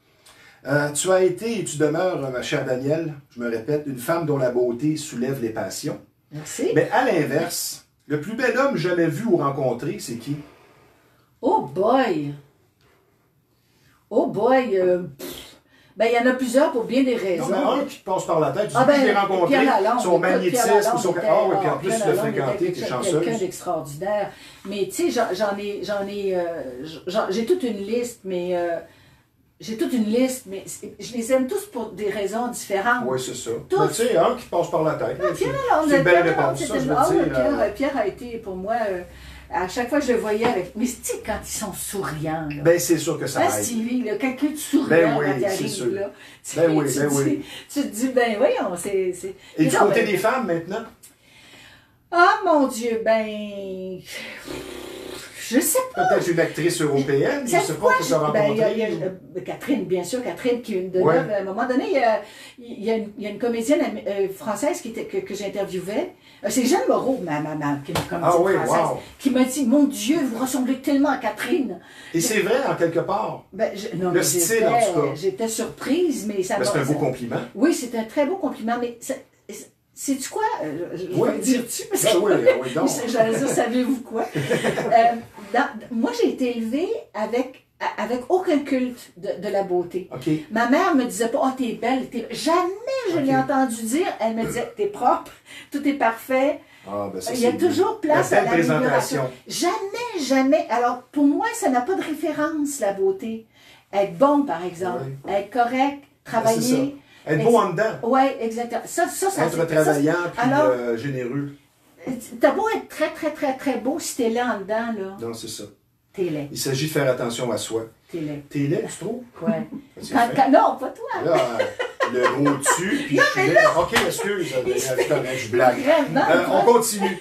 Tu as été et tu demeures, ma chère Danielle, je me répète, une femme dont la beauté soulève les passions. Merci. Mais à l'inverse, le plus bel homme jamais vu ou rencontré, c'est qui? Oh boy! Ben, il y en a plusieurs pour bien des raisons. Non, mais un qui te passe par la tête, tu dis que je l'ai rencontré, son magnétisme, son... Ah oui, puis en plus, tu l'as fréquenté, tu es chanceuse. Quelqu'un d'extraordinaire. Mais tu sais, j'ai toute une liste, mais... je les aime tous pour des raisons différentes. Oui, c'est ça. Tous. Mais tu sais, un qui te passe par la tête. C'est une belle réponse, ça, je veux dire. Pierre a été, pour moi... à chaque fois que je le voyais avec... Mais tu sais, quand ils sont souriants, là. Ben, c'est sûr que ça aide. Stevie, là, quelqu'un de souriant quand il arrive, là. Tu te dis, ben voyons, c'est... Et du côté des femmes, maintenant? Ah, mon Dieu, ben... Je sais pas. Peut-être une actrice européenne, je sais pas que tu as rencontré. Catherine, bien sûr, Catherine, qui est une de nous. À un moment donné, il y a une comédienne française que j'interviewais. C'est Jeanne Moreau, ma qui est une comédienne française, qui m'a dit, mon Dieu, vous ressemblez tellement à Catherine. Et c'est vrai, en quelque part. Le style, en tout cas. J'étais surprise, mais ça m'a... C'est un beau compliment. Oui, c'est un très beau compliment, mais... Sais-tu quoi? Je vais le dire-tu. Oui, donc. J'allais dire, savez-vous quoi? Moi, j'ai été élevée avec aucun culte de la beauté. Okay. Ma mère me disait pas, oh, t'es belle. Jamais je l'ai entendu dire. Elle me disait, t'es propre, tout est parfait. Ah, ben ça, il y a toujours place à l'amélioration. Jamais. Alors, pour moi, ça n'a pas de référence, la beauté. Être bon, par exemple. Être correct, travailler. Être beau en dedans. Oui, exactement. Ça, être travaillant puis généreux. T'as beau être très beau, si t'es là en dedans, là. Non, c'est ça. T'es laid. Il s'agit de faire attention à soi. T'es laid. T'es laid, tu trouves? Oui. Non, pas toi. Là, le mot dessus, puis je suis laid. Ok, excuse, je blague. On continue.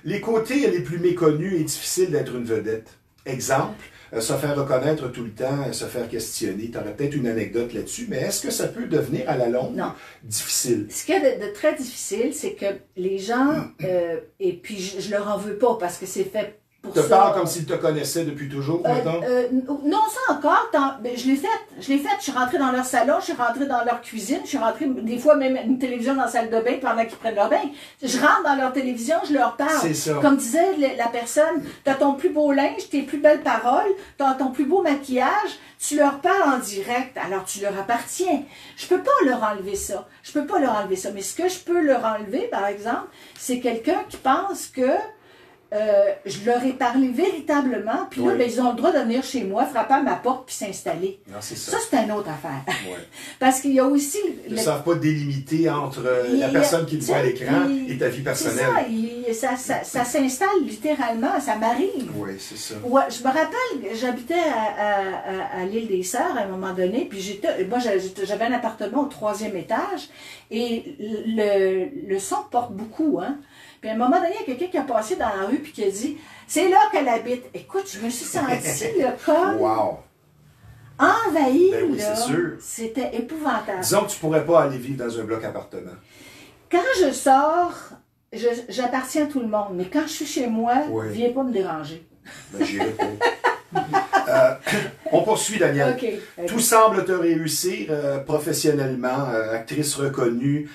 Les côtés les plus méconnus et difficiles d'être une vedette. Exemple, se faire reconnaître tout le temps, se faire questionner. Tu aurais peut-être une anecdote là-dessus, mais est-ce que ça peut devenir à la longue difficile? Ce qu'il y a de très difficile, c'est que les gens, et puis je leur en veux pas parce que c'est fait pour ça. Tu parles comme s'ils te connaissaient depuis toujours, maintenant? Non, ça encore, je l'ai fait. Je suis rentrée dans leur salon, je suis rentrée dans leur cuisine, je suis rentrée des fois même une télévision dans la salle de bain pendant qu'ils prennent leur bain. Je rentre dans leur télévision, je leur parle. C'est ça. Comme disait la personne, t'as ton plus beau linge, tes plus belles paroles, t'as ton plus beau maquillage, tu leur parles en direct, alors tu leur appartiens. Je peux pas leur enlever ça. Mais ce que je peux leur enlever, par exemple, c'est quelqu'un qui pense que je leur ai parlé véritablement, puis là, ben, ils ont le droit de venir chez moi, frapper à ma porte, puis s'installer. Ça, c'est une autre affaire. Parce qu'il y a aussi... Ils ne savent pas délimiter entre la personne qui le voit à l'écran et ta vie personnelle. C'est ça s'installe littéralement, ça m'arrive. Oui, c'est ça. Ouais, je me rappelle, j'habitais à l'île des Sœurs à un moment donné, puis moi, j'avais un appartement au 3e étage, et le son porte beaucoup, hein. Puis à un moment donné, il y a quelqu'un qui a passé dans la rue puis qui a dit « C'est là qu'elle habite. » Écoute, je me suis sentie comme envahie. Ben oui, c'est sûr. C'était épouvantable. Disons que tu ne pourrais pas aller vivre dans un bloc appartement. Quand je sors, j'appartiens à tout le monde. Mais quand je suis chez moi, viens pas me déranger. Ben, j'irai pas. On poursuit, Danielle. Okay. Tout semble te réussir professionnellement, actrice reconnue,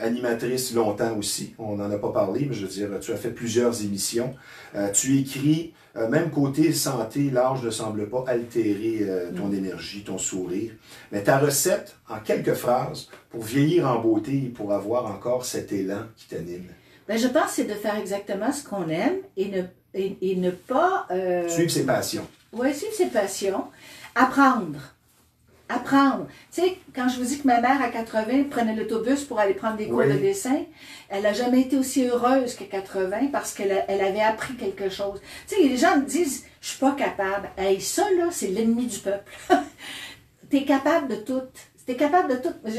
animatrice longtemps aussi. On n'en a pas parlé, mais je veux dire, tu as fait plusieurs émissions. Tu écris, même côté santé, l'âge ne semble pas altérer ton énergie, ton sourire. Mais ta recette, en quelques phrases, pour vieillir en beauté et pour avoir encore cet élan qui t'anime? Ben, je pense que c'est de faire exactement ce qu'on aime et ne pas... suivre ses passions. Ouais, suivre ses passions. Apprendre. Apprendre. Tu sais, quand je vous dis que ma mère, à 80, prenait l'autobus pour aller prendre des cours de dessin, elle n'a jamais été aussi heureuse qu'à 80 parce qu'elle avait appris quelque chose. Tu sais, les gens me disent, je suis pas capable. Hey, ça, là, c'est l'ennemi du peuple. Tu es capable de tout. Tu es capable de tout. Tu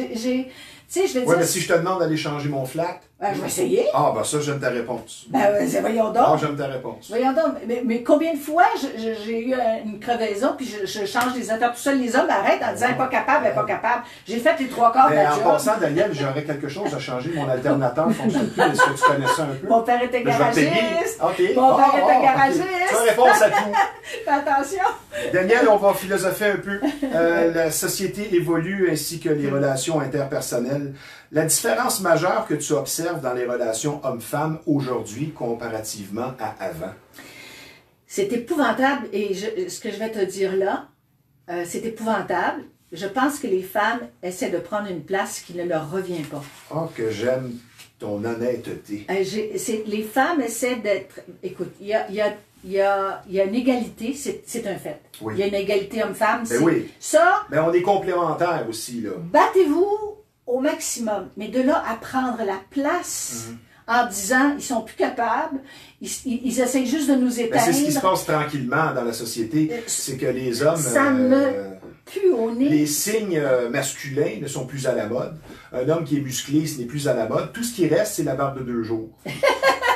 sais, je vais dire... mais si je te demande d'aller changer mon flat... je vais essayer. Ah, ben ça, j'aime ta réponse. Voyons donc. Ah, j'aime ta réponse. Voyons donc. Mais combien de fois j'ai eu une crevaison, puis je change les affaires tout seul. Les hommes arrêtent en disant, elle n'est pas capable, elle n'est pas capable. J'ai fait les 3/4 de la job. En passant, Daniel, j'aurais quelque chose à changer. Mon alternateur ne fonctionne plus. Est-ce que tu connais ça un peu? Mon père était garagiste. Okay. Mon père était garagiste. Tu as réponse à tout. Fais attention. Daniel, on va philosopher un peu. La société évolue ainsi que les relations interpersonnelles. La différence majeure que tu observes dans les relations hommes-femmes aujourd'hui comparativement à avant? C'est épouvantable et ce que je vais te dire là, c'est épouvantable. Je pense que les femmes essaient de prendre une place qui ne leur revient pas. Oh, que j'aime ton honnêteté. Les femmes essaient d'être... Écoute, il y a une égalité, c'est un fait. Oui. Il y a une égalité homme-femme. Oui. Ça... on est complémentaires aussi, là. Battez-vous au maximum. Mais de là à prendre la place en disant ils sont plus capables, ils essayent juste de nous éteindre. C'est ce qui se passe tranquillement dans la société, c'est que les hommes... Ça me pue au nez. Les signes masculins ne sont plus à la mode. Un homme qui est musclé, ce n'est plus à la mode. Tout ce qui reste, c'est la barbe de 2 jours.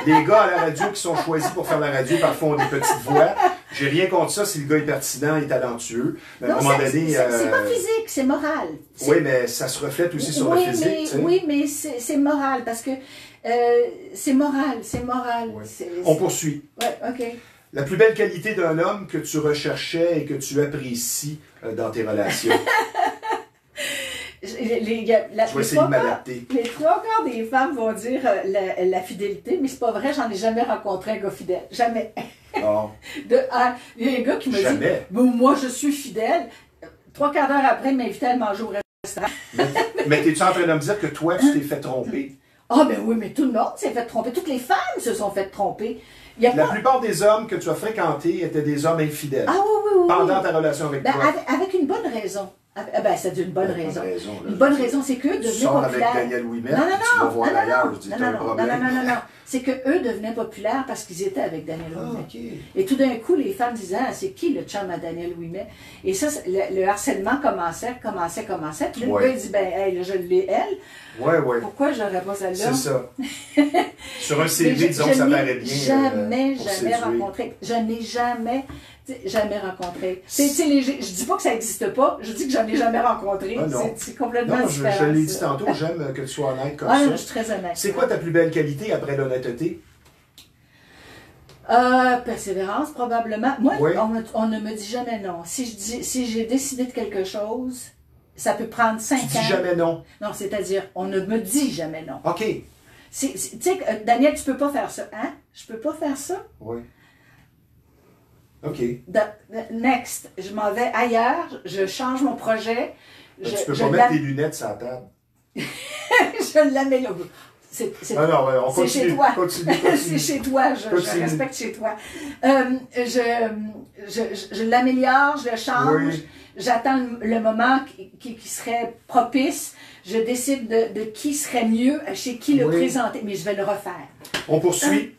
Les gars à la radio qui sont choisis pour faire la radio, parfois ont des petites voix. J'ai rien contre ça si le gars est pertinent et talentueux. Mais à un moment donné... C'est pas physique, c'est moral. Oui, mais ça se reflète aussi sur le physique. Oui, mais c'est moral, parce que c'est moral. Oui. On poursuit. Oui, OK. La plus belle qualité d'un homme que tu recherchais et que tu apprécies dans tes relations. Je vais essayer de m'adapter. Les 3/4 des femmes vont dire la fidélité, mais c'est pas vrai, j'en ai jamais rencontré un gars fidèle. Jamais. Oh. Il y a un gars qui me dit moi je suis fidèle. 3/4 d'heure après, il m'invitait à le manger au restaurant. Mais t'es-tu en train de me dire que toi, tu t'es fait tromper? Ah, ben oui, mais tout le monde s'est fait tromper. Toutes les femmes se sont fait tromper. Plupart des hommes que tu as fréquentés étaient des hommes infidèles. Ah oui. Pendant ta relation avec toi. Avec une bonne raison. C'est une bonne raison. Une bonne raison, c'est qu'eux devenaient avec populaires. Daniel Ouimet, tu vas voir ailleurs, je dis, t'as un problème. Non. C'est qu'eux devenaient populaires parce qu'ils étaient avec Daniel Ouimet. Okay. Et tout d'un coup, les femmes disaient, c'est qui le chum à Daniel Ouimet? Et ça, le harcèlement commençait. Puis le gars, il dit, là, je l'ai, elle. Oui. Pourquoi je n'aurais pas celle-là? C'est ça. Sur un CV, disons que ça paraît bien. Jamais rencontré. Je n'ai jamais rencontré. Je dis pas que ça n'existe pas, je dis que j'en ai jamais rencontré. C'est complètement différent. Je l'ai dit tantôt, j'aime que tu sois honnête comme ça. Je suis très honnête. C'est quoi ta plus belle qualité après l'honnêteté? Persévérance, probablement. Moi, on ne me dit jamais non. Si j'ai décidé de quelque chose, ça peut prendre 5 ans. Tu dis jamais non? Non, c'est-à-dire, on ne me dit jamais non. OK. Tu sais, Daniel, tu peux pas faire ça. Hein? Je peux pas faire ça? Oui. OK. Next, je m'en vais ailleurs, je change mon projet. Tu peux pas mettre tes lunettes sur la table. Je l'améliore. C'est chez toi. Continue. C'est chez toi, je respecte chez toi. Je l'améliore, je le change. Oui. J'attends le moment qui serait propice. Je décide de qui serait mieux, chez qui le présenter. Mais je vais le refaire. On poursuit.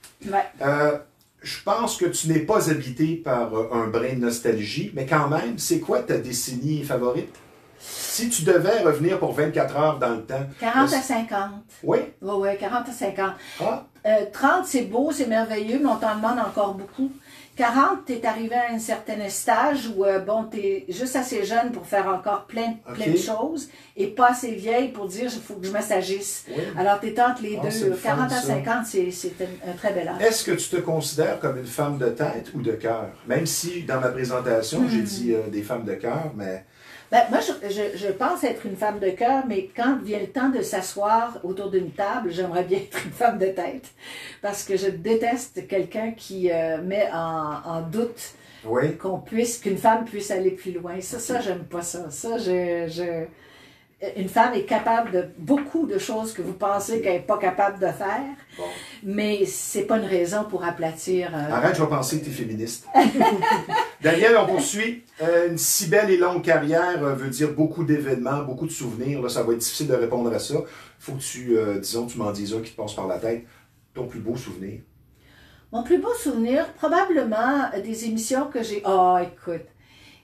Je pense que tu n'es pas habité par un brin de nostalgie, mais quand même, c'est quoi ta décennie favorite? Si tu devais revenir pour 24 heures dans le temps... 40 à 50. Oui? Oui, 40 à 50. Ah. 30, c'est beau, c'est merveilleux, mais on t'en demande encore beaucoup. 40, tu es arrivé à un certain stage où, tu es juste assez jeune pour faire encore plein de choses et pas assez vieille pour dire il faut que je m'assagisse. Oui. Alors, tu es entre les deux. 40 à 50, c'est un très bel âge. Est-ce que tu te considères comme une femme de tête ou de cœur? Même si, dans ma présentation, j'ai dit des femmes de cœur, mais... moi, je pense être une femme de cœur, mais quand vient le temps de s'asseoir autour d'une table, j'aimerais bien être une femme de tête. Parce que je déteste quelqu'un qui met en doute qu'une femme puisse aller plus loin. Ça, j'aime pas ça. une femme est capable de beaucoup de choses que vous pensez qu'elle n'est pas capable de faire, Bon. mais c'est pas une raison pour aplatir. Arrête, je vais penser que tu es féministe. Daniel, on poursuit. Une si belle et longue carrière veut dire beaucoup d'événements, beaucoup de souvenirs. Là, ça va être difficile de répondre à ça. Il faut que tu, disons, tu m'en dises un qui te passe par la tête. Ton plus beau souvenir? Mon plus beau souvenir, probablement des émissions que j'ai... Oh, écoute.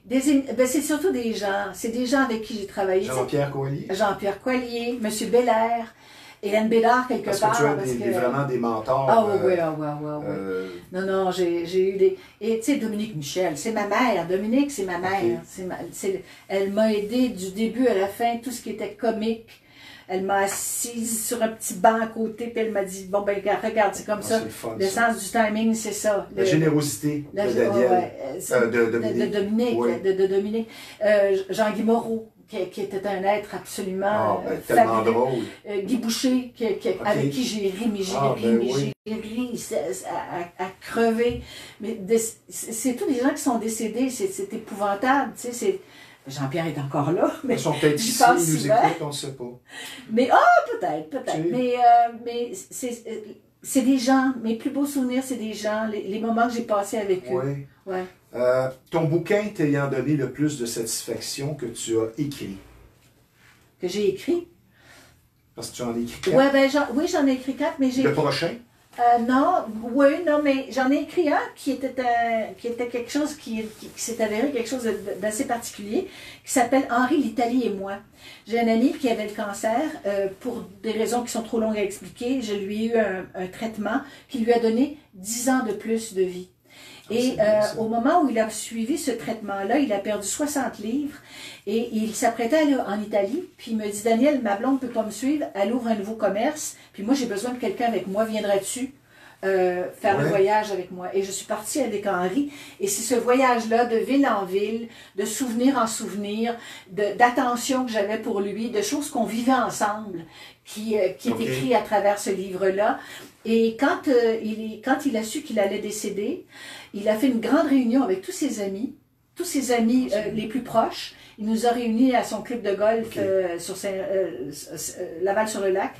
Ben, c'est surtout des gens. C'est des gens avec qui j'ai travaillé. Jean-Pierre Coallier? Jean-Pierre Coallier, M. Belair, Hélène Bédard, quelque Parce part. que tu as vraiment des mentors. Ah oui, oui. Non, j'ai eu des... Et tu sais, Dominique Michel, c'est ma mère. Dominique, c'est ma mère. Okay. Elle m'a aidé du début à la fin, tout ce qui était comique. Elle m'a assise sur un petit banc à côté, puis elle m'a dit, bon, ben, regarde, c'est comme ça. Le sens du timing, c'est ça. La générosité de Daniel. De Dominique. Oui. De Dominique. Jean-Guy Moreau, qui était un être absolument tellement fabuleux. drôle. Guy Boucher, avec qui j'ai ri, mais j'ai ri à crever. Mais c'est tous des gens qui sont décédés, c'est épouvantable, tu sais, Jean-Pierre est encore là, mais ils sont peut-être ici, ils nous écoutent, on ne sait pas. Mais peut-être. Oui. Mais c'est des gens, mes plus beaux souvenirs, c'est des gens, les moments que j'ai passés avec eux. Oui. Ouais. Ton bouquin t'ayant donné le plus de satisfaction que tu as écrit? Que j'ai écrit? Parce que tu en as écrit 4. Ouais, ben, j'en ai écrit 4, mais j'ai... Le prochain? Non, mais j'en ai écrit un qui était quelque chose qui s'est avéré quelque chose d'assez particulier, qui s'appelle Henri, l'Italie et moi. J'ai un ami qui avait le cancer, pour des raisons qui sont trop longues à expliquer. Je lui ai eu un traitement qui lui a donné 10 ans de plus de vie. Et au moment où il a suivi ce traitement-là, il a perdu 60 livres et il s'apprêtait à aller en Italie. Puis il me dit, Daniel, ma blonde ne peut pas me suivre, elle ouvre un nouveau commerce, puis moi j'ai besoin de quelqu'un avec moi, viendrais-tu faire le voyage avec moi? Et je suis partie avec Henri, et c'est ce voyage-là de ville en ville, de souvenir en souvenir, d'attention que j'avais pour lui, de choses qu'on vivait ensemble, qui est écrit à travers ce livre-là. Et quand il a su qu'il allait décéder, il a fait une grande réunion avec tous ses amis les plus proches. Il nous a réunis à son club de golf sur Laval-sur-le-Lac.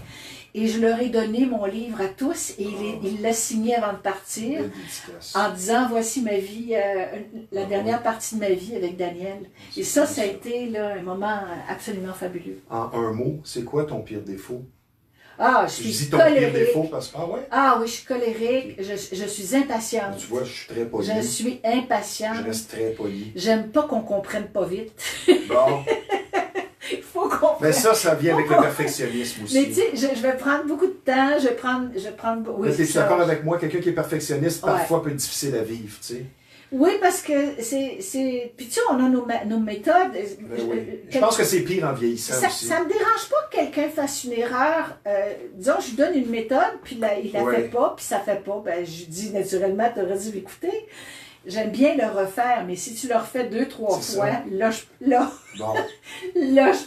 Et je leur ai donné mon livre à tous et il l'a signé avant de partir en disant, voici ma vie, la dernière partie de ma vie avec Daniel. Et ça a été là, un moment absolument fabuleux. En un mot, c'est quoi ton pire défaut? Ah, je suis colérique. Pire défaut parce que... Ah oui, je suis colérique, je suis impatiente. Tu vois, je suis très poli. Je suis impatiente. Je reste très poli. J'aime pas qu'on comprenne pas vite. Bon. Il faut qu'on... Mais ça vient avec le perfectionnisme aussi. Mais tu sais, je vais prendre beaucoup de temps, je vais prendre... Oui, es-tu d'accord avec moi? Quelqu'un qui est perfectionniste, parfois, peut être difficile à vivre, tu sais. Oui, parce que c'est... Puis tu sais, on a nos méthodes. Je pense que c'est pire en vieillissant aussi. Ça me dérange pas que quelqu'un fasse une erreur. Disons, je lui donne une méthode, puis là, il la fait pas, puis ça fait pas. Ben, je dis naturellement, tu aurais dû l'écouter. J'aime bien le refaire, mais si tu le refais 2-3 fois, là, je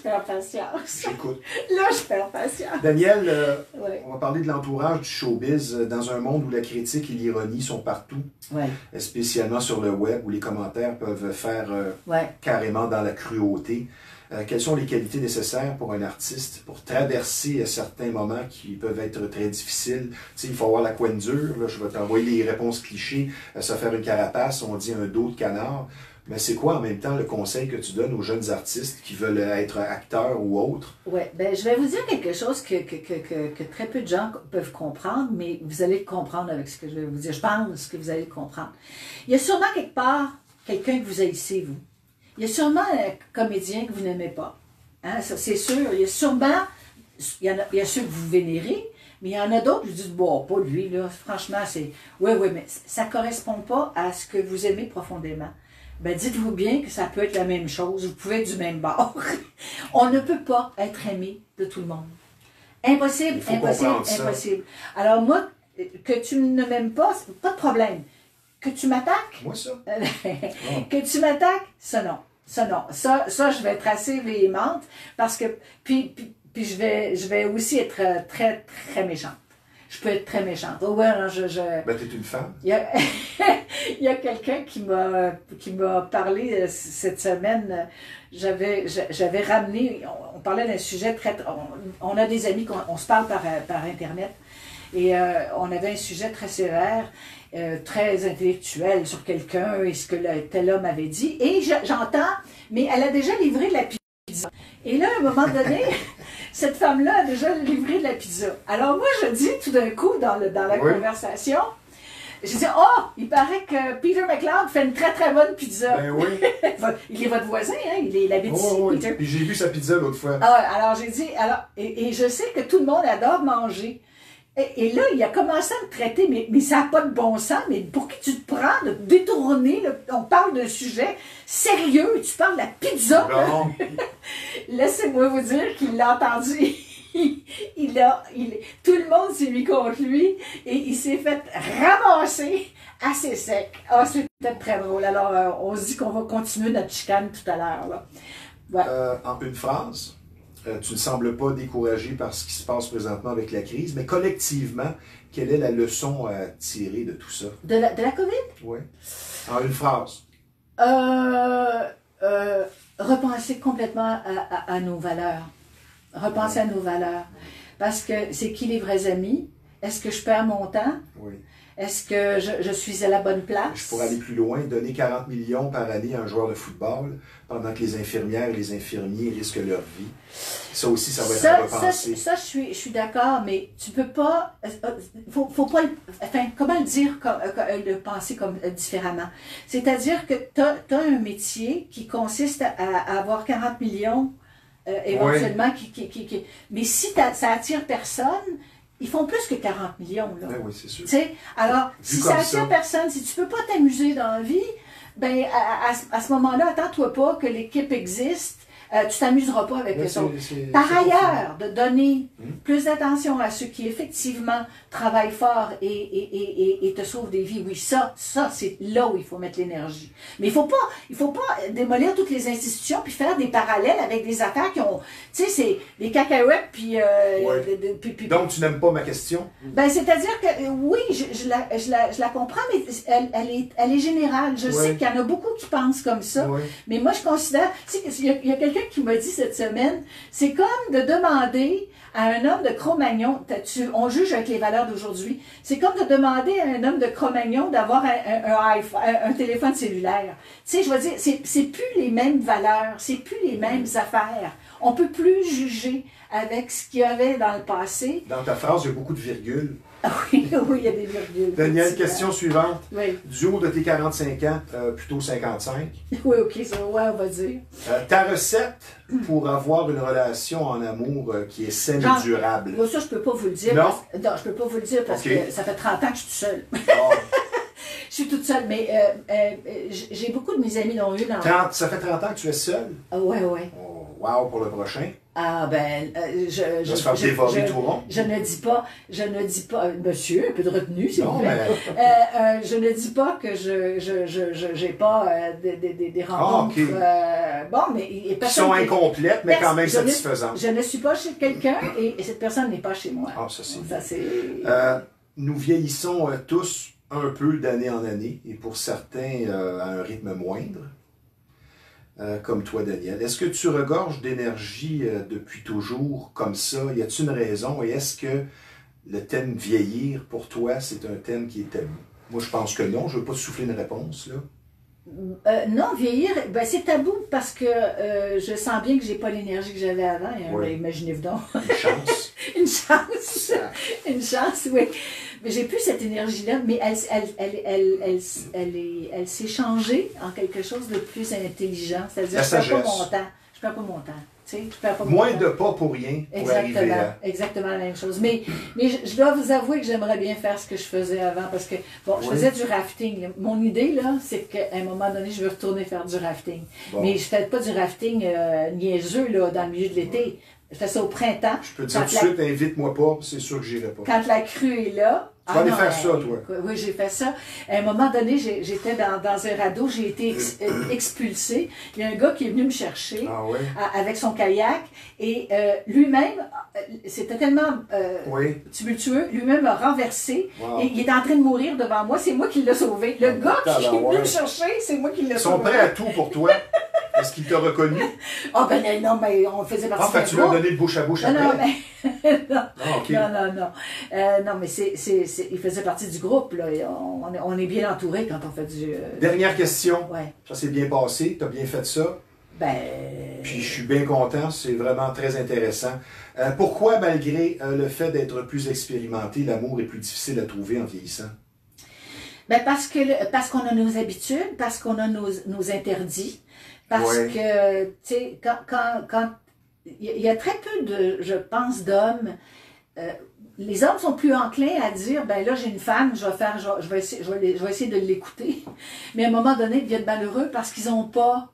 perds patience. J'écoute. Là, je perds patience. Daniel, on va parler de l'entourage du showbiz dans un monde où la critique et l'ironie sont partout, spécialement sur le web où les commentaires peuvent faire carrément dans la cruauté. Quelles sont les qualités nécessaires pour un artiste pour traverser certains moments qui peuvent être très difficiles? Tu sais, il faut avoir la coin dure, là, je vais t'envoyer les réponses clichés, se faire une carapace, on dit un dos de canard. Mais c'est quoi en même temps le conseil que tu donnes aux jeunes artistes qui veulent être acteurs ou autres? Oui, ben je vais vous dire quelque chose que très peu de gens peuvent comprendre, mais vous allez le comprendre avec ce que je vais vous dire. Je pense que vous allez le comprendre. Il y a sûrement quelque part quelqu'un que vous haïssez, vous. Il y a sûrement un comédien que vous n'aimez pas. Hein? C'est sûr. Il y a sûrement... Il y a ceux que vous vénérez, mais il y en a d'autres qui vous disent, bon, pas lui, là. Franchement, c'est... Oui, mais ça ne correspond pas à ce que vous aimez profondément. Ben, dites-vous bien que ça peut être la même chose. Vous pouvez être du même bord. On ne peut pas être aimé de tout le monde. Impossible. Alors moi, que tu ne m'aimes pas de problème. Que tu m'attaques? Moi, ça. Que tu m'attaques? Ça, non. Ça, je vais être assez véhémente parce que... Puis je vais aussi être très, très méchante. je peux être très méchante. Oh, ouais, non, Ben, t'es une femme. Il y a, il y a quelqu'un qui m'a parlé cette semaine. J'avais ramené, on parlait d'un sujet on a des amis, on se parle par Internet, et on avait un sujet très sévère, très intellectuel sur quelqu'un et ce que tel homme avait dit. Et j'entends, mais elle a déjà livré de la pizza. Et là, à un moment donné, cette femme-là a déjà livré de la pizza. Alors moi, je dis tout d'un coup dans la conversation, je dis, oh, il paraît que Peter McLeod fait une très très bonne pizza. Ben oui. Il est votre voisin, hein? Il habite ici, Peter. Puis j'ai vu sa pizza l'autre fois. Alors j'ai dit, et je sais que tout le monde adore manger. Et là, il a commencé à me traiter, mais ça n'a pas de bon sens, mais pour qui tu te prends de détourner, on parle d'un sujet sérieux, et tu parles de la pizza. Bon. Laissez-moi vous dire qu'il l'a entendu. Tout le monde s'est mis contre lui et il s'est fait ramasser assez sec. Ah, c'était très drôle. Alors, on se dit qu'on va continuer notre chicane tout à l'heure. Ouais. En une phrase, tu ne sembles pas découragé par ce qui se passe présentement avec la crise, mais collectivement, quelle est la leçon à tirer de tout ça? De la COVID? Oui. En une phrase. Repenser complètement à nos valeurs. Repenser à nos valeurs. Parce que c'est qui les vrais amis? Est-ce que je perds mon temps? Oui. Est-ce que je suis à la bonne place? Je pourrais aller plus loin, donner 40 millions par année à un joueur de football pendant que les infirmières et les infirmiers risquent leur vie. Ça aussi, ça va être à repenser. Ça, je suis d'accord, mais tu peux pas... faut pas... Enfin, comment le dire, le penser différemment? C'est-à-dire que tu as un métier qui consiste à avoir 40 millions éventuellement, mais si ça attire personne... Ils font plus que 40 millions, là. Ben oui, c'est sûr. T'sais, alors, si ça attire personne, si tu ne peux pas t'amuser dans la vie, ben, à ce moment-là, attends-toi pas que l'équipe existe, tu t'amuseras pas avec les autres. Par ailleurs, de donner plus d'attention à ceux qui effectivement travaillent fort et te sauvent des vies, oui, ça c'est là où il faut mettre l'énergie. Mais il faut pas démolir toutes les institutions puis faire des parallèles avec des affaires qui ont, tu sais, c'est des cacahuètes puis... Donc, tu n'aimes pas ma question? Ben, c'est-à-dire que, oui, je la comprends, mais elle est générale. Je sais qu'il y en a beaucoup qui pensent comme ça, mais moi, je considère... Tu sais, il y a quelqu'un qui m'a dit cette semaine, c'est comme de demander à un homme de Cro-Magnon, on juge avec les valeurs d'aujourd'hui, c'est comme de demander à un homme de Cro-Magnon d'avoir un téléphone cellulaire. Tu sais, je veux dire, c'est plus les mêmes valeurs, c'est plus les mêmes affaires. On peut plus juger avec ce qu'il y avait dans le passé. Dans ta phrase, il y a beaucoup de virgules. Oui, il y a des virgules. Daniel, question suivante. Oui. Du haut de tes 45 ans, plutôt 55. Oui, ok, ça, ouais, on va dire. Ta recette pour avoir une relation en amour qui est saine et durable. Moi, ça, je peux pas vous le dire. Non? Non, je peux pas vous le dire parce que ça fait 30 ans que je suis toute seule. Oh. Je suis toute seule, mais j'ai beaucoup de mes amis dont eu dans... Ça fait 30 ans que tu es seule? Ouais. Oh, wow, pour le prochain. Ah ben, je vais se faire dévorer tout rond. Je ne dis pas, monsieur, un peu de retenue, s'il vous plaît. Mais... je ne dis pas que j'ai pas des rencontres. Bon, mais qui sont incomplètes, mais quand même satisfaisantes. Je ne suis pas chez quelqu'un et cette personne n'est pas chez moi. Ah, ça c'est. Nous vieillissons tous un peu d'année en année, et pour certains à un rythme moindre. Comme toi, Daniel. Est-ce que tu regorges d'énergie depuis toujours comme ça? Y a-t-il une raison? Et est-ce que le thème vieillir, pour toi, c'est un thème qui est tabou? Moi, je pense que non. Je ne veux pas souffler une réponse, là. Non, vieillir, ben, c'est tabou parce que je sens bien que j'ai pas l'énergie que j'avais avant. Ben, imaginez-vous donc. Une chance. Une chance. Une chance, oui. Mais j'ai plus cette énergie-là, mais elle s'est changée en quelque chose de plus intelligent. C'est-à-dire, je perds pas mon temps. Je perds pas mon temps. Tu sais, je perds pas moins de pas pour rien pour arriver là. Exactement la même chose. Mais je dois vous avouer que j'aimerais bien faire ce que je faisais avant parce que, bon, je faisais du rafting. Mon idée, là, c'est qu'à un moment donné, je veux retourner faire du rafting. Bon. Mais je fais pas du rafting niaiseux, là, dans le milieu de l'été. Je fais ça au printemps. Je peux te dire tout de suite, invite-moi pas, c'est sûr que j'irai pas. Quand la crue est là, Tu vas aller non, faire ça, toi. Oui, j'ai fait ça. À un moment donné, j'étais dans un radeau, j'ai été expulsée. Il y a un gars qui est venu me chercher avec son kayak et lui-même, c'était tellement tumultueux, lui-même a renversé et il est en train de mourir devant moi. C'est moi qui l'ai sauvé. Le gars qui est venu me chercher, c'est moi qui l'ai sauvé. Ils sont prêts à tout pour toi. Est-ce qu'il t'a reconnu? Ah ben non, mais on faisait partie de tu l'as donné de bouche à bouche après? Non, mais... non. Okay. Non, mais il faisait partie du groupe, là. On est bien entouré quand on fait du... Dernière question. Ouais. Ça s'est bien passé, tu as bien fait ça. Puis je suis bien content, c'est vraiment très intéressant. Pourquoi, malgré le fait d'être plus expérimenté, l'amour est plus difficile à trouver en vieillissant? Ben parce qu'on a nos habitudes, parce qu'on a nos interdits, parce que, tu sais, quand il y a très peu de, je pense, d'hommes, les hommes sont plus enclins à dire, ben là, j'ai une femme, je vais essayer de l'écouter. Mais à un moment donné, ils deviennent malheureux parce qu'ils n'ont pas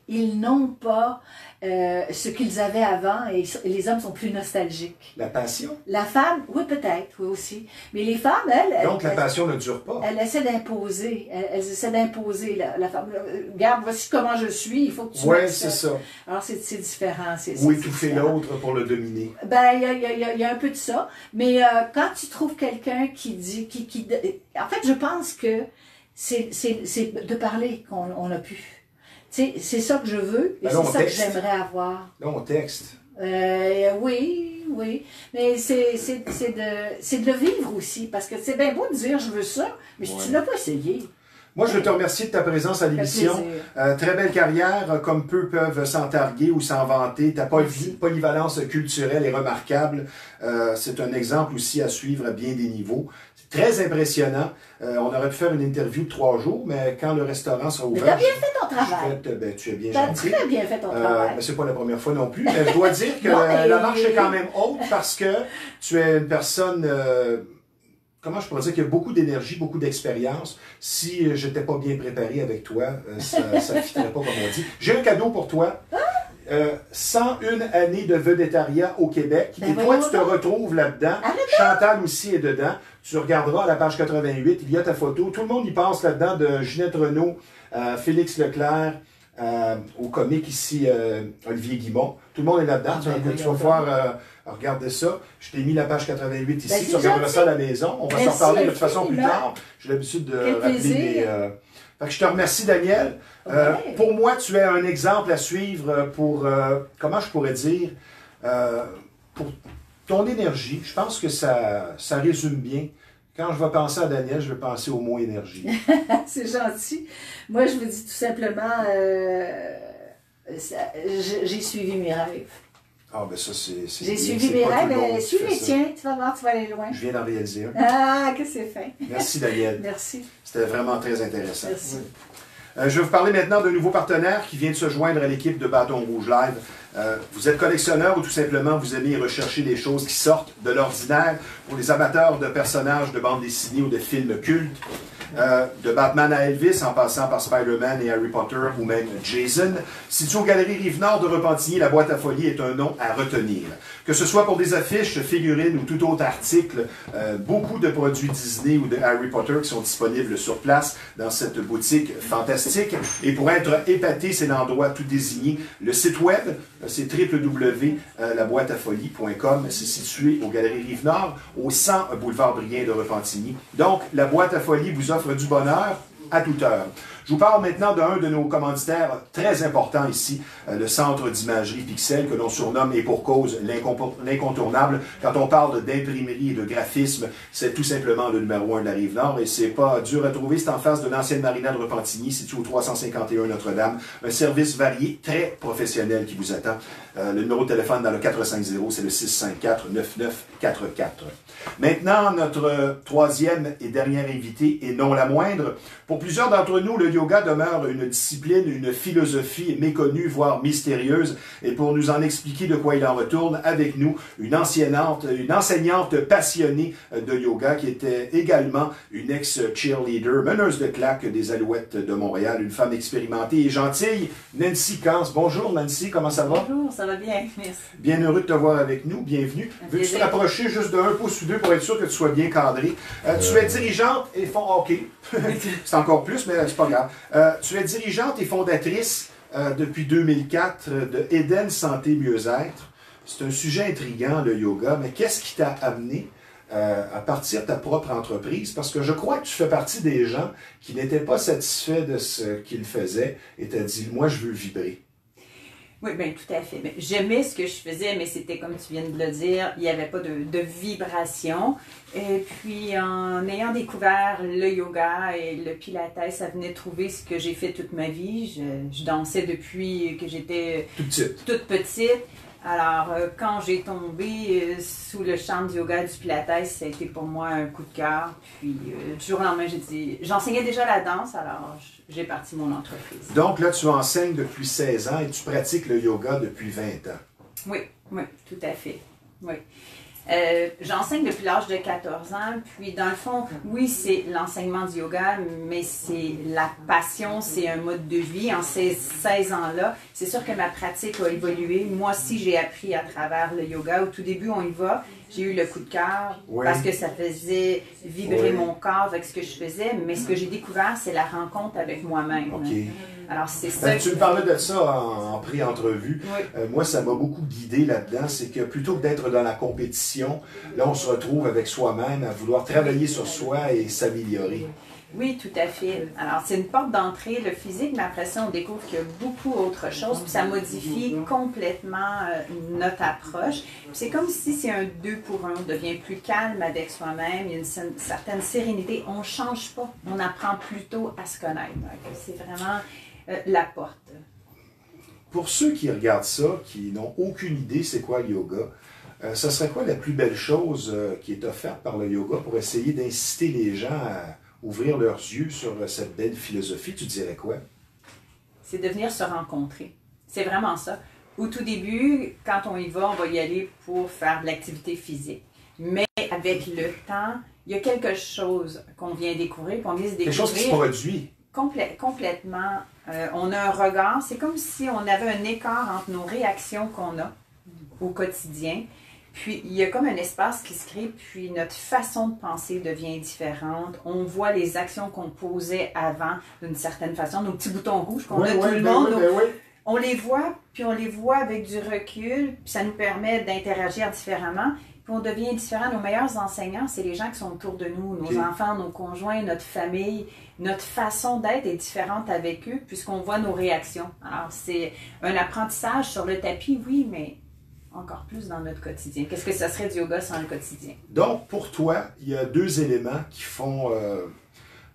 ce qu'ils avaient avant et les hommes sont plus nostalgiques. La passion? La femme, oui peut-être, oui aussi. Mais les femmes, elles... Donc la passion ne dure pas. Elles essaient d'imposer. Elles essaient d'imposer la femme. Regarde, voici comment je suis, il faut que tu m'acceptes. Oui, c'est ça. Alors c'est différent. Ou étouffer l'autre pour le dominer. Ben, il y a un peu de ça. Mais quand tu trouves quelqu'un qui dit... En fait, je pense que c'est de parler qu'on a pu. C'est ça que je veux et c'est ça que j'aimerais avoir. Là, on texte. Oui. Mais c'est de le vivre aussi. Parce que c'est bien beau de dire je veux ça, mais si tu ne l'as pas essayé. Moi, je veux te remercier de ta présence à l'émission. Très belle carrière, comme peu peuvent s'en targuer ou s'en vanter. Ta polyvalence culturelle est remarquable. C'est un exemple aussi à suivre à bien des niveaux. C'est très impressionnant. On aurait pu faire une interview de 3 jours, mais quand le restaurant sera ouvert... Tu as bien fait ton travail. Tu es bien gentil. Tu as très bien fait ton travail. Mais c'est pas la première fois non plus. Mais je dois dire que la marche est quand même haute parce que tu es une personne... comment je pourrais dire qu'il y a beaucoup d'énergie, beaucoup d'expérience. Si je n'étais pas bien préparé avec toi, ça ne fitterait pas comme on dit. J'ai un cadeau pour toi. 101 années de vedettariat au Québec. Et toi, tu te retrouves là-dedans. Chantal aussi est dedans. Tu regarderas à la page 88, il y a ta photo. Tout le monde y passe là-dedans, de Ginette Renault, Félix Leclerc, au comique ici, Olivier Guimont. Tout le monde est là-dedans. Tu vas pouvoir regarder ça. Je t'ai mis la page 88 ici. Tu regarderas ça à la maison. On va s'en reparler de toute façon plus tard. J'ai l'habitude de rappeler mes... Fait que je te remercie, Danielle. Pour moi, tu es un exemple à suivre pour, comment je pourrais dire, pour ton énergie. Je pense que ça résume bien. Quand je vais penser à Danielle, je vais penser au mot énergie. C'est gentil. Moi, je vous dis tout simplement, j'ai suivi mes rêves. Ah, ben ça, c'est... J'ai suivi mes rêves, suis les tiens, tu vas voir, tu vas aller loin. Je viens d'en réaliser un. Ah, que c'est fin. Merci, Danielle. Merci. C'était vraiment très intéressant. Merci. Je vais vous parler maintenant d'un nouveau partenaire qui vient de se joindre à l'équipe de Bâton Rouge Live. Vous êtes collectionneur ou tout simplement vous aimez rechercher des choses qui sortent de l'ordinaire pour les amateurs de personnages de bande dessinée ou de films cultes. De Batman à Elvis, en passant par Spider-Man et Harry Potter ou même Jason. Situé aux Galeries Rive-Nord de Repentigny, la boîte à folie est un nom à retenir. Que ce soit pour des affiches, figurines ou tout autre article, beaucoup de produits Disney ou de Harry Potter qui sont disponibles sur place dans cette boutique fantastique. Et pour être épaté, c'est l'endroit tout désigné. Le site web, c'est www.laboîteafolie.com. C'est situé aux Galeries Rive-Nord, au 100 boulevard Brien de Repentigny. Donc, la boîte à folie vous offre du bonheur à toute heure. Je vous parle maintenant d'un de nos commanditaires très importants ici, le Centre d'imagerie Pixel, que l'on surnomme et pour cause l'incontournable. Quand on parle d'imprimerie et de graphisme, c'est tout simplement le numéro 1 de la Rive-Nord et c'est pas dur à trouver. C'est en face de l'ancienne marina de Repentigny, situé au 351 Notre-Dame. Un service varié, très professionnel qui vous attend. Le numéro de téléphone dans le 450, c'est le 654-9944. Maintenant, notre troisième et dernière invitée, et non la moindre, Pour plusieurs d'entre nous, le yoga demeure une discipline, une philosophie méconnue, voire mystérieuse. Et pour nous en expliquer de quoi il en retourne, avec nous, une enseignante passionnée de yoga qui était également une ex-cheerleader, meneuse de claque des Alouettes de Montréal, une femme expérimentée et gentille, Nancy Kans. Bonjour Nancy, comment ça va? Bonjour, ça va bien, merci. Bien heureux de te voir avec nous, bienvenue. Veux-tu te rapprocher juste d'un pouce ou deux pour être sûr que tu sois bien cadré? Tu es dirigeante et c'est encore plus, mais c'est pas grave. Tu es dirigeante et fondatrice depuis 2004 de Eden Santé Mieux-être. C'est un sujet intriguant, le yoga, mais qu'est-ce qui t'a amené à partir de ta propre entreprise? Parce que je crois que tu fais partie des gens qui n'étaient pas satisfaits de ce qu'ils faisaient et t'as dit, moi, je veux vibrer. Oui, bien, tout à fait. J'aimais ce que je faisais, mais c'était comme tu viens de le dire, il n'y avait pas de vibration. Et puis, en ayant découvert le yoga et le pilates, ça venait trouver ce que j'ai fait toute ma vie. Je dansais depuis que j'étais toute petite. Alors, quand j'ai tombé sous le charme du yoga et du pilates, ça a été pour moi un coup de cœur. Puis, du jour au lendemain, j'enseignais déjà la danse, alors j'ai parti mon entreprise. Donc là, tu enseignes depuis 16 ans et tu pratiques le yoga depuis 20 ans. Oui, tout à fait. Oui. J'enseigne depuis l'âge de 14 ans, puis dans le fond, oui, c'est l'enseignement du yoga, mais c'est la passion, c'est un mode de vie. En ces 16 ans-là, c'est sûr que ma pratique a évolué. Moi aussi, j'ai appris à travers le yoga. Au tout début, on y va. J'ai eu le coup de cœur parce que ça faisait vibrer mon corps avec ce que je faisais, mais ce que j'ai découvert, c'est la rencontre avec moi-même. Okay. Alors, c'est ça. Tu me parlais de ça en pré-entrevue. Moi, ça m'a beaucoup guidé là-dedans. C'est que plutôt que d'être dans la compétition, là, on se retrouve avec soi-même à vouloir travailler sur soi et s'améliorer. Oui, tout à fait. Alors, c'est une porte d'entrée, le physique, mais après ça, on découvre qu'il y a beaucoup autre chose, puis ça modifie complètement notre approche. C'est comme si c'est un 2 pour 1, on devient plus calme avec soi-même, il y a une certaine sérénité, on ne change pas, on apprend plutôt à se connaître. C'est vraiment la porte. Pour ceux qui regardent ça, qui n'ont aucune idée c'est quoi le yoga, ce serait quoi la plus belle chose qui est offerte par le yoga pour essayer d'inciter les gens à ouvrir leurs yeux sur cette belle philosophie? Tu dirais quoi? C'est de venir se rencontrer. C'est vraiment ça. Au tout début, quand on y va y aller pour faire de l'activité physique. Mais avec le temps, il y a quelque chose qu'on vient découvrir, qu'on vient se découvrir. Quelque chose qui se produit. Complètement. On a un regard. C'est comme si on avait un écart entre nos réactions qu'on a au quotidien. Puis, il y a comme un espace qui se crée, puis notre façon de penser devient différente. On voit les actions qu'on posait avant d'une certaine façon, nos petits boutons rouges qu'on a tout le monde. On les voit, puis on les voit avec du recul, puis ça nous permet d'interagir différemment. Puis on devient différent. Nos meilleurs enseignants, c'est les gens qui sont autour de nous, nos enfants, nos conjoints, notre famille. Notre façon d'être est différente avec eux, puisqu'on voit nos réactions. Alors, c'est un apprentissage sur le tapis, oui, mais encore plus dans notre quotidien. Qu'est-ce que ça serait du yoga sans le quotidien? Donc, pour toi, il y a deux éléments qui font,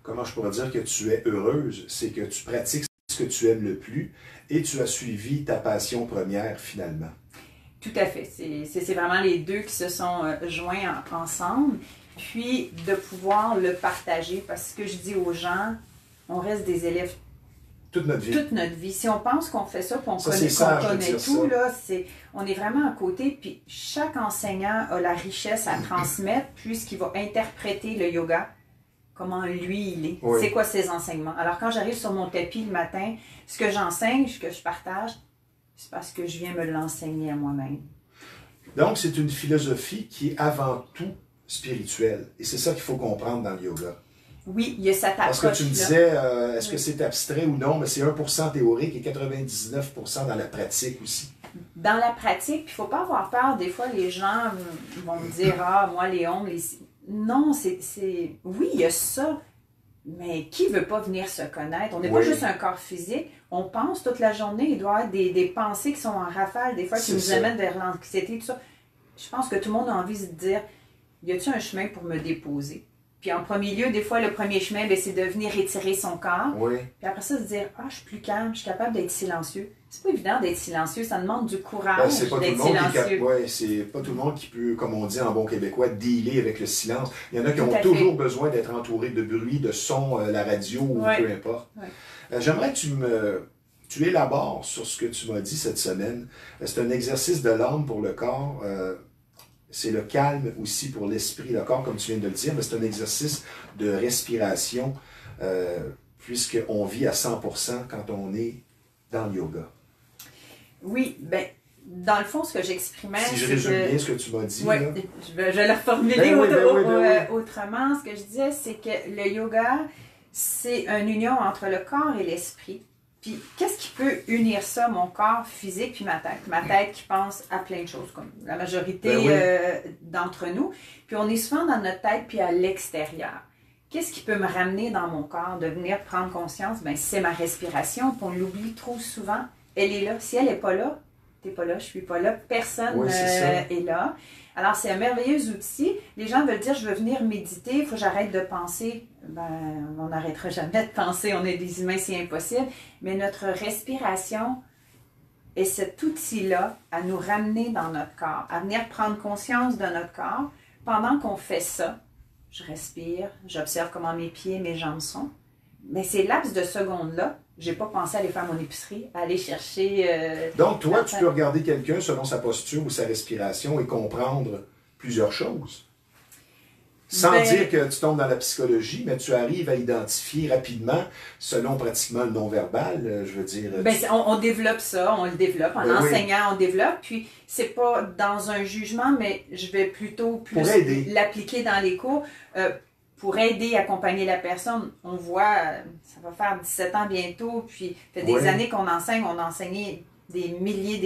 comment je pourrais dire que tu es heureuse, c'est que tu pratiques ce que tu aimes le plus et tu as suivi ta passion première finalement. Tout à fait. C'est vraiment les deux qui se sont joints ensemble. Puis, de pouvoir le partager, parce que je dis aux gens, on reste des élèves toute notre vie. Toute notre vie. Si on pense qu'on fait ça, puis on connaît tout, là, on est vraiment à côté. Puis chaque enseignant a la richesse à transmettre, puisqu'il va interpréter le yoga, comment lui il est. C'est quoi ses enseignements. Alors quand j'arrive sur mon tapis le matin, ce que j'enseigne, ce que je partage, c'est parce que je viens me l'enseigner à moi-même. Donc c'est une philosophie qui est avant tout spirituelle. Et c'est ça qu'il faut comprendre dans le yoga. Oui, il y a cette approche. Parce que tu me disais, est-ce que c'est abstrait ou non, mais c'est 1% théorique et 99% dans la pratique aussi. Dans la pratique, il ne faut pas avoir peur. Des fois, les gens vont me dire, ah, moi, Léon, non, oui, il y a ça, mais qui ne veut pas venir se connaître? On n'est pas juste un corps physique. On pense toute la journée. Il doit y avoir des pensées qui sont en rafale, des fois, qui nous amènent vers l'anxiété, tout ça. Je pense que tout le monde a envie de dire, y a-t-il un chemin pour me déposer? Puis en premier lieu, des fois, le premier chemin, c'est de venir étirer son corps. Puis après ça, se dire, ah, je suis plus calme, je suis capable d'être silencieux. c'est pas évident d'être silencieux. Ça demande du Ben, courage c'est pas tout le d'être monde silencieux. c'est pas tout le monde qui peut, comme on dit en bon québécois, dealer avec le silence. Il y en a qui Tout ont à toujours fait. besoin d'être entourés de bruit, de son, la radio ou Ouais. peu importe. Ouais. J'aimerais que tu élabores sur ce que tu m'as dit cette semaine. C'est un exercice de l'âme pour le corps. C'est le calme aussi pour l'esprit. Le corps, comme tu viens de le dire, mais c'est un exercice de respiration puisqu'on vit à 100% quand on est dans le yoga. Oui, ben, dans le fond, ce que j'exprimais, Si je c'est résume que... bien ce que tu m'as dit, Oui, là. je vais la formuler Ben oui, ben oui, ben oui. autrement. Ce que je disais, c'est que le yoga, c'est une union entre le corps et l'esprit. Puis, qu'est-ce qui peut unir ça, mon corps physique puis ma tête? Ma tête qui pense à plein de choses, comme la majorité Ben oui. d'entre nous. Puis, on est souvent dans notre tête puis à l'extérieur. Qu'est-ce qui peut me ramener dans mon corps, de venir prendre conscience? Ben, c'est ma respiration, puis on l'oublie trop souvent. Elle est là. Si elle n'est pas là, t'es pas là, je suis pas là, personne Oui, c'est ça. est là. Alors, c'est un merveilleux outil. Les gens veulent dire, je veux venir méditer, il faut que j'arrête de penser. Ben, on n'arrêtera jamais de penser, on est des humains, c'est impossible. Mais notre respiration est cet outil-là à nous ramener dans notre corps, à venir prendre conscience de notre corps. Pendant qu'on fait ça, je respire, j'observe comment mes pieds, mes jambes sont. Mais ces laps de secondes-là, j'ai pas pensé à aller faire mon épicerie, à aller chercher... Donc, toi, tu peux regarder quelqu'un selon sa posture ou sa respiration et comprendre plusieurs choses. Sans Ben- dire que tu tombes dans la psychologie, mais tu arrives à identifier rapidement, selon pratiquement le non-verbal, je veux dire... Ben, on développe ça, on le développe. En Ben oui. enseignant, on développe. Puis, c'est pas dans un jugement, mais je vais plutôt plus Pour aider. l'appliquer dans les cours. Pour aider, accompagner la personne. On voit, ça va faire 17 ans bientôt, puis ça fait des Oui. années qu'on enseigne, on a enseigné des milliers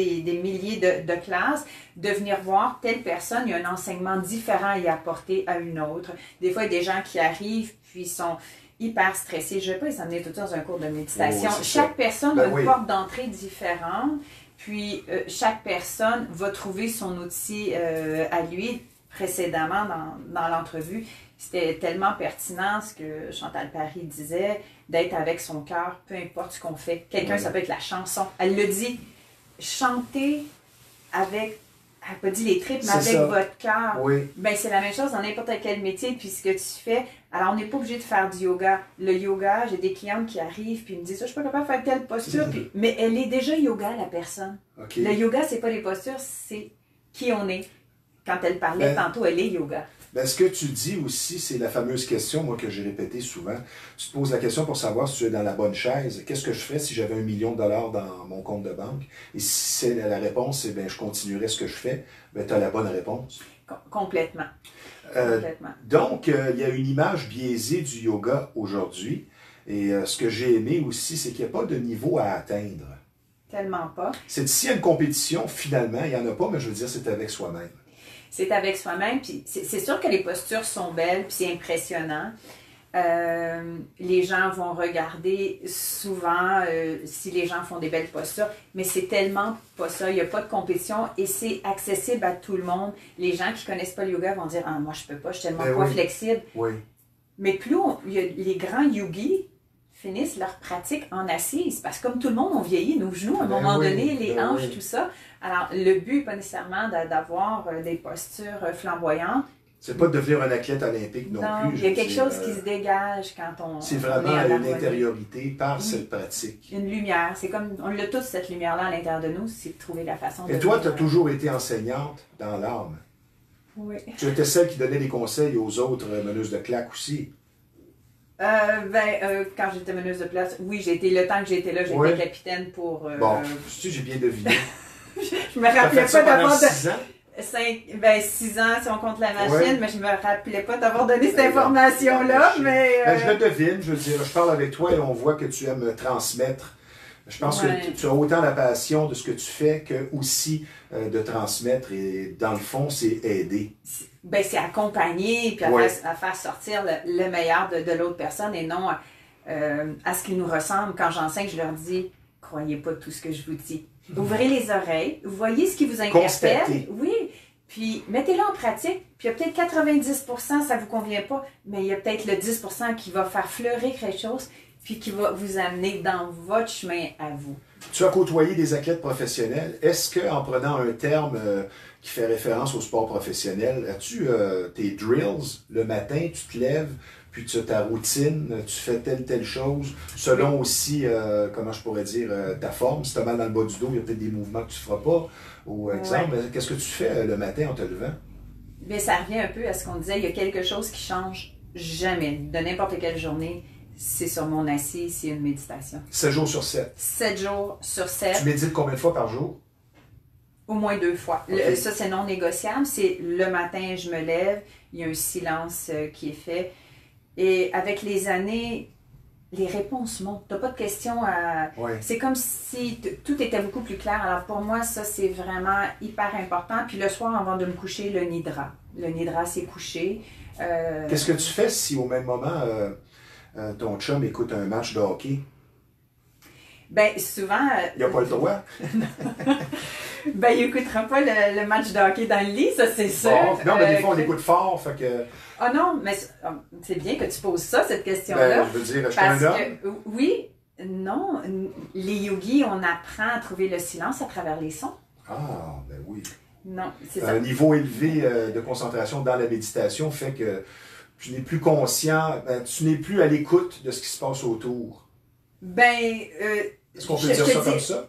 de classes, de venir voir telle personne, il y a un enseignement différent à y apporter à une autre. Des fois, il y a des gens qui arrivent, puis sont hyper stressés. Je ne vais pas les amener tout ça dans un cours de méditation. Oh, c'est Chaque ça. personne Ben a une oui. porte d'entrée différente, puis chaque personne va trouver son outil à lui. Précédemment, dans l'entrevue, c'était tellement pertinent ce que Chantal Paris disait, d'être avec son cœur, peu importe ce qu'on fait. Quelqu'un, Oui. ça peut être la chanson. Elle le dit, chanter avec, elle n'a pas dit les tripes, mais C'est avec ça. votre cœur. Oui. Ben, c'est la même chose dans n'importe quel métier, puis ce que tu fais. Alors, on n'est pas obligé de faire du yoga. Le yoga, j'ai des clientes qui arrivent, puis ils me disent, je suis pas capable de faire telle posture, puis, mais elle est déjà yoga, la personne. OK. Le yoga, c'est pas les postures, c'est qui on est. Quand elle parlait tantôt, elle est yoga. Ben, ce que tu dis aussi, c'est la fameuse question, moi, que j'ai répétée souvent. Tu te poses la question pour savoir si tu es dans la bonne chaise. Qu'est-ce que je ferais si j'avais $1 million dans mon compte de banque? Et si c'est la réponse, c'est ben, je continuerais ce que je fais. Ben, tu as la bonne réponse. Complètement. Complètement. Donc, il y a une image biaisée du yoga aujourd'hui. Et ce que j'ai aimé aussi, c'est qu'il n'y a pas de niveau à atteindre. Tellement pas. C'est s'il y a une compétition, finalement, il n'y en a pas, mais je veux dire, c'est avec soi-même. C'est avec soi-même, puis c'est sûr que les postures sont belles, puis c'est impressionnant. Les gens vont regarder souvent si les gens font des belles postures, mais c'est tellement pas ça. Il n'y a pas de compétition et c'est accessible à tout le monde. Les gens qui connaissent pas le yoga vont dire « Ah, moi, je peux pas, je suis tellement Ben pas oui. flexible. » Oui. Mais plus les grands yogis finissent leur pratique en assise, parce que comme tout le monde, on vieillit nos genoux à un Ben moment oui, donné, les ben hanches, oui. tout ça. Alors, le but n'est pas nécessairement d'avoir des postures flamboyantes. C'est pas de devenir un athlète olympique non, Non, plus. il y a je quelque veux chose dire, qui se dégage quand on c'est on vraiment est en une harmonie. intériorité par Oui. cette pratique. Une lumière. C'est comme, on l'a tous cette lumière-là à l'intérieur de nous, c'est de trouver la façon de... Et toi, tu as vivre. toujours été enseignante dans l'âme. Oui. Tu étais celle qui donnait des conseils aux autres meneuses de claques aussi. Quand j'étais meneuse de place, oui, j'ai été, le temps que j'étais là, j'étais Ouais. capitaine pour... Bon, si j'ai bien deviné. je me Tu as rappelais fait ça pas pendant d'avoir... 6 ans? 6 ans si on compte la machine, Ouais. mais je me rappelais pas d'avoir donné cette Ben, information-là, mais... Ben, je le devine, je veux dire, je parle avec toi et on voit que tu aimes transmettre. Je pense Ouais. que tu as autant la passion de ce que tu fais que aussi de transmettre et dans le fond, c'est aider. Ben, c'est accompagner puis Ouais. à faire sortir le meilleur de l'autre personne et non à ce qui nous ressemble. Quand j'enseigne, je leur dis, croyez pas tout ce que je vous dis. Ouvrez les oreilles, voyez ce qui vous interpelle. Constatez. Oui, puis mettez-le en pratique. Puis il y a peut-être 90%, ça vous convient pas, mais il y a peut-être le 10% qui va faire fleurir quelque chose. puis qui va vous amener dans votre chemin à vous. Tu as côtoyé des athlètes professionnels. Est-ce qu'en prenant un terme qui fait référence au sport professionnel, as-tu tes drills le matin, tu te lèves, puis tu as ta routine, tu fais telle chose, selon aussi, comment je pourrais dire, ta forme. Si tu as mal dans le bas du dos, il y a peut-être des mouvements que tu ne feras pas. Ou exemple, qu'est-ce que tu fais le matin en te levant? Bien, ça revient un peu à ce qu'on disait, il y a quelque chose qui change jamais, de n'importe quelle journée. C'est sur mon assis, c'est une méditation. 7 jours sur 7. 7 jours sur 7. Tu médites combien de fois par jour? Au moins 2 fois. Okay. Ça, c'est non négociable. C'est le matin, je me lève, il y a un silence qui est fait. Et avec les années, les réponses montent. Tu n'as pas de questions à... Ouais. C'est comme si tout était beaucoup plus clair. Alors pour moi, ça, c'est vraiment hyper important. Puis le soir, avant de me coucher, le nidra. Le nidra, c'est coucher. Qu'est-ce que tu fais si au même moment... ton chum écoute un match de hockey? Ben souvent... il n'a pas le droit? Ben, il n'écoutera pas le match de hockey dans le lit, ça c'est sûr. Bon, non, mais des fois on écoute fort, fait que... Ah non, mais c'est bien que tu poses ça, cette question-là. Ben, je veux dire, je suis un homme. Oui, non, les yogis, on apprend à trouver le silence à travers les sons. Ah, ben oui. Non, c'est ça. Un niveau élevé de concentration dans la méditation fait que tu n'es plus conscient, tu n'es plus à l'écoute de ce qui se passe autour. Ben, est-ce qu'on peut dire ça comme ça?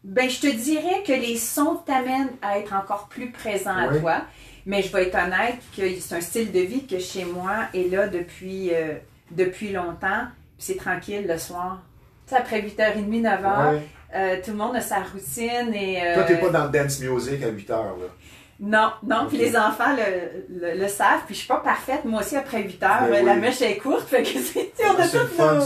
Ben, je te dirais que les sons t'amènent à être encore plus présent à toi. Mais je vais être honnête que c'est un style de vie que chez moi est là depuis longtemps. Puis c'est tranquille le soir. Tu sais, après 8h30, 9h, tout le monde a sa routine. Et, toi, t'es pas dans le dance music à 8h, là? Non, non, puis les enfants le savent, puis je suis pas parfaite, moi aussi après 8 heures, ben la oui. mèche est courte, fait que on a toutes fun, nos...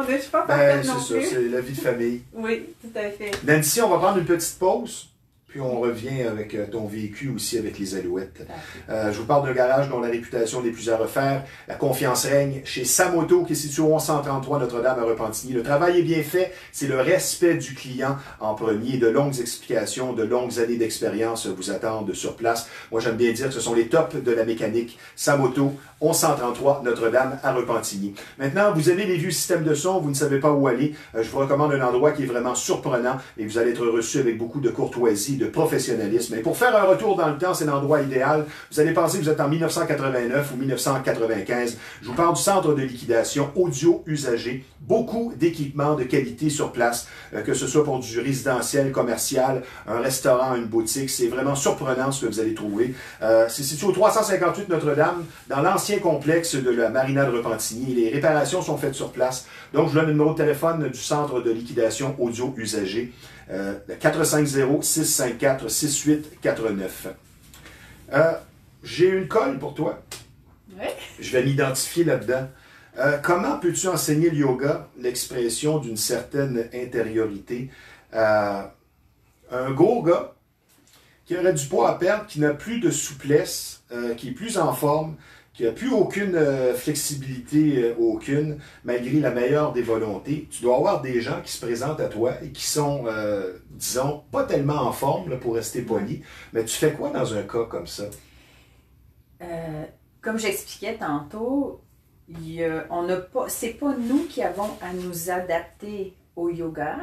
je suis pas parfaite non c'est plus. ça, c'est la vie de famille. Oui, tout à fait. Nancy, on va prendre une petite pause, puis on revient avec ton vécu aussi avec les Alouettes. Je vous parle d'un garage dont la réputation n'est plus à refaire. La confiance règne chez Samoto, qui est situé au 1133 Notre-Dame à Repentigny. Le travail est bien fait, c'est le respect du client en premier. De longues explications, de longues années d'expérience vous attendent sur place. Moi, j'aime bien dire que ce sont les tops de la mécanique. Samoto, 1133 Notre-Dame à Repentigny. Maintenant, vous avez les vieux systèmes de son, vous ne savez pas où aller. Je vous recommande un endroit qui est vraiment surprenant et vous allez être reçu avec beaucoup de courtoisie, de professionnalisme. Et pour faire un retour dans le temps, c'est l'endroit idéal. Vous allez penser que vous êtes en 1989 ou 1995. Je vous parle du centre de liquidation audio usagé. Beaucoup d'équipements de qualité sur place, que ce soit pour du résidentiel, commercial, un restaurant, une boutique. C'est vraiment surprenant ce que vous allez trouver. C'est situé au 358 Notre-Dame, dans l'ancien complexe de la Marina de Repentigny. Les réparations sont faites sur place. Donc, je vous donne le numéro de téléphone du centre de liquidation audio usagé. 450-654-6849. J'ai une colle pour toi. Oui. Je vais m'identifier là-dedans. Comment peux-tu enseigner le yoga, l'expression d'une certaine intériorité, à un gros gars qui aurait du poids à perdre, qui n'a plus de souplesse, qui est plus en forme, qui n'a plus aucune flexibilité, aucune, malgré la meilleure des volontés? Tu dois avoir des gens qui se présentent à toi et qui sont, disons, pas tellement en forme, là, pour rester poli. Mais tu fais quoi dans un cas comme ça? Comme j'expliquais tantôt, c'est pas nous qui avons à nous adapter au yoga,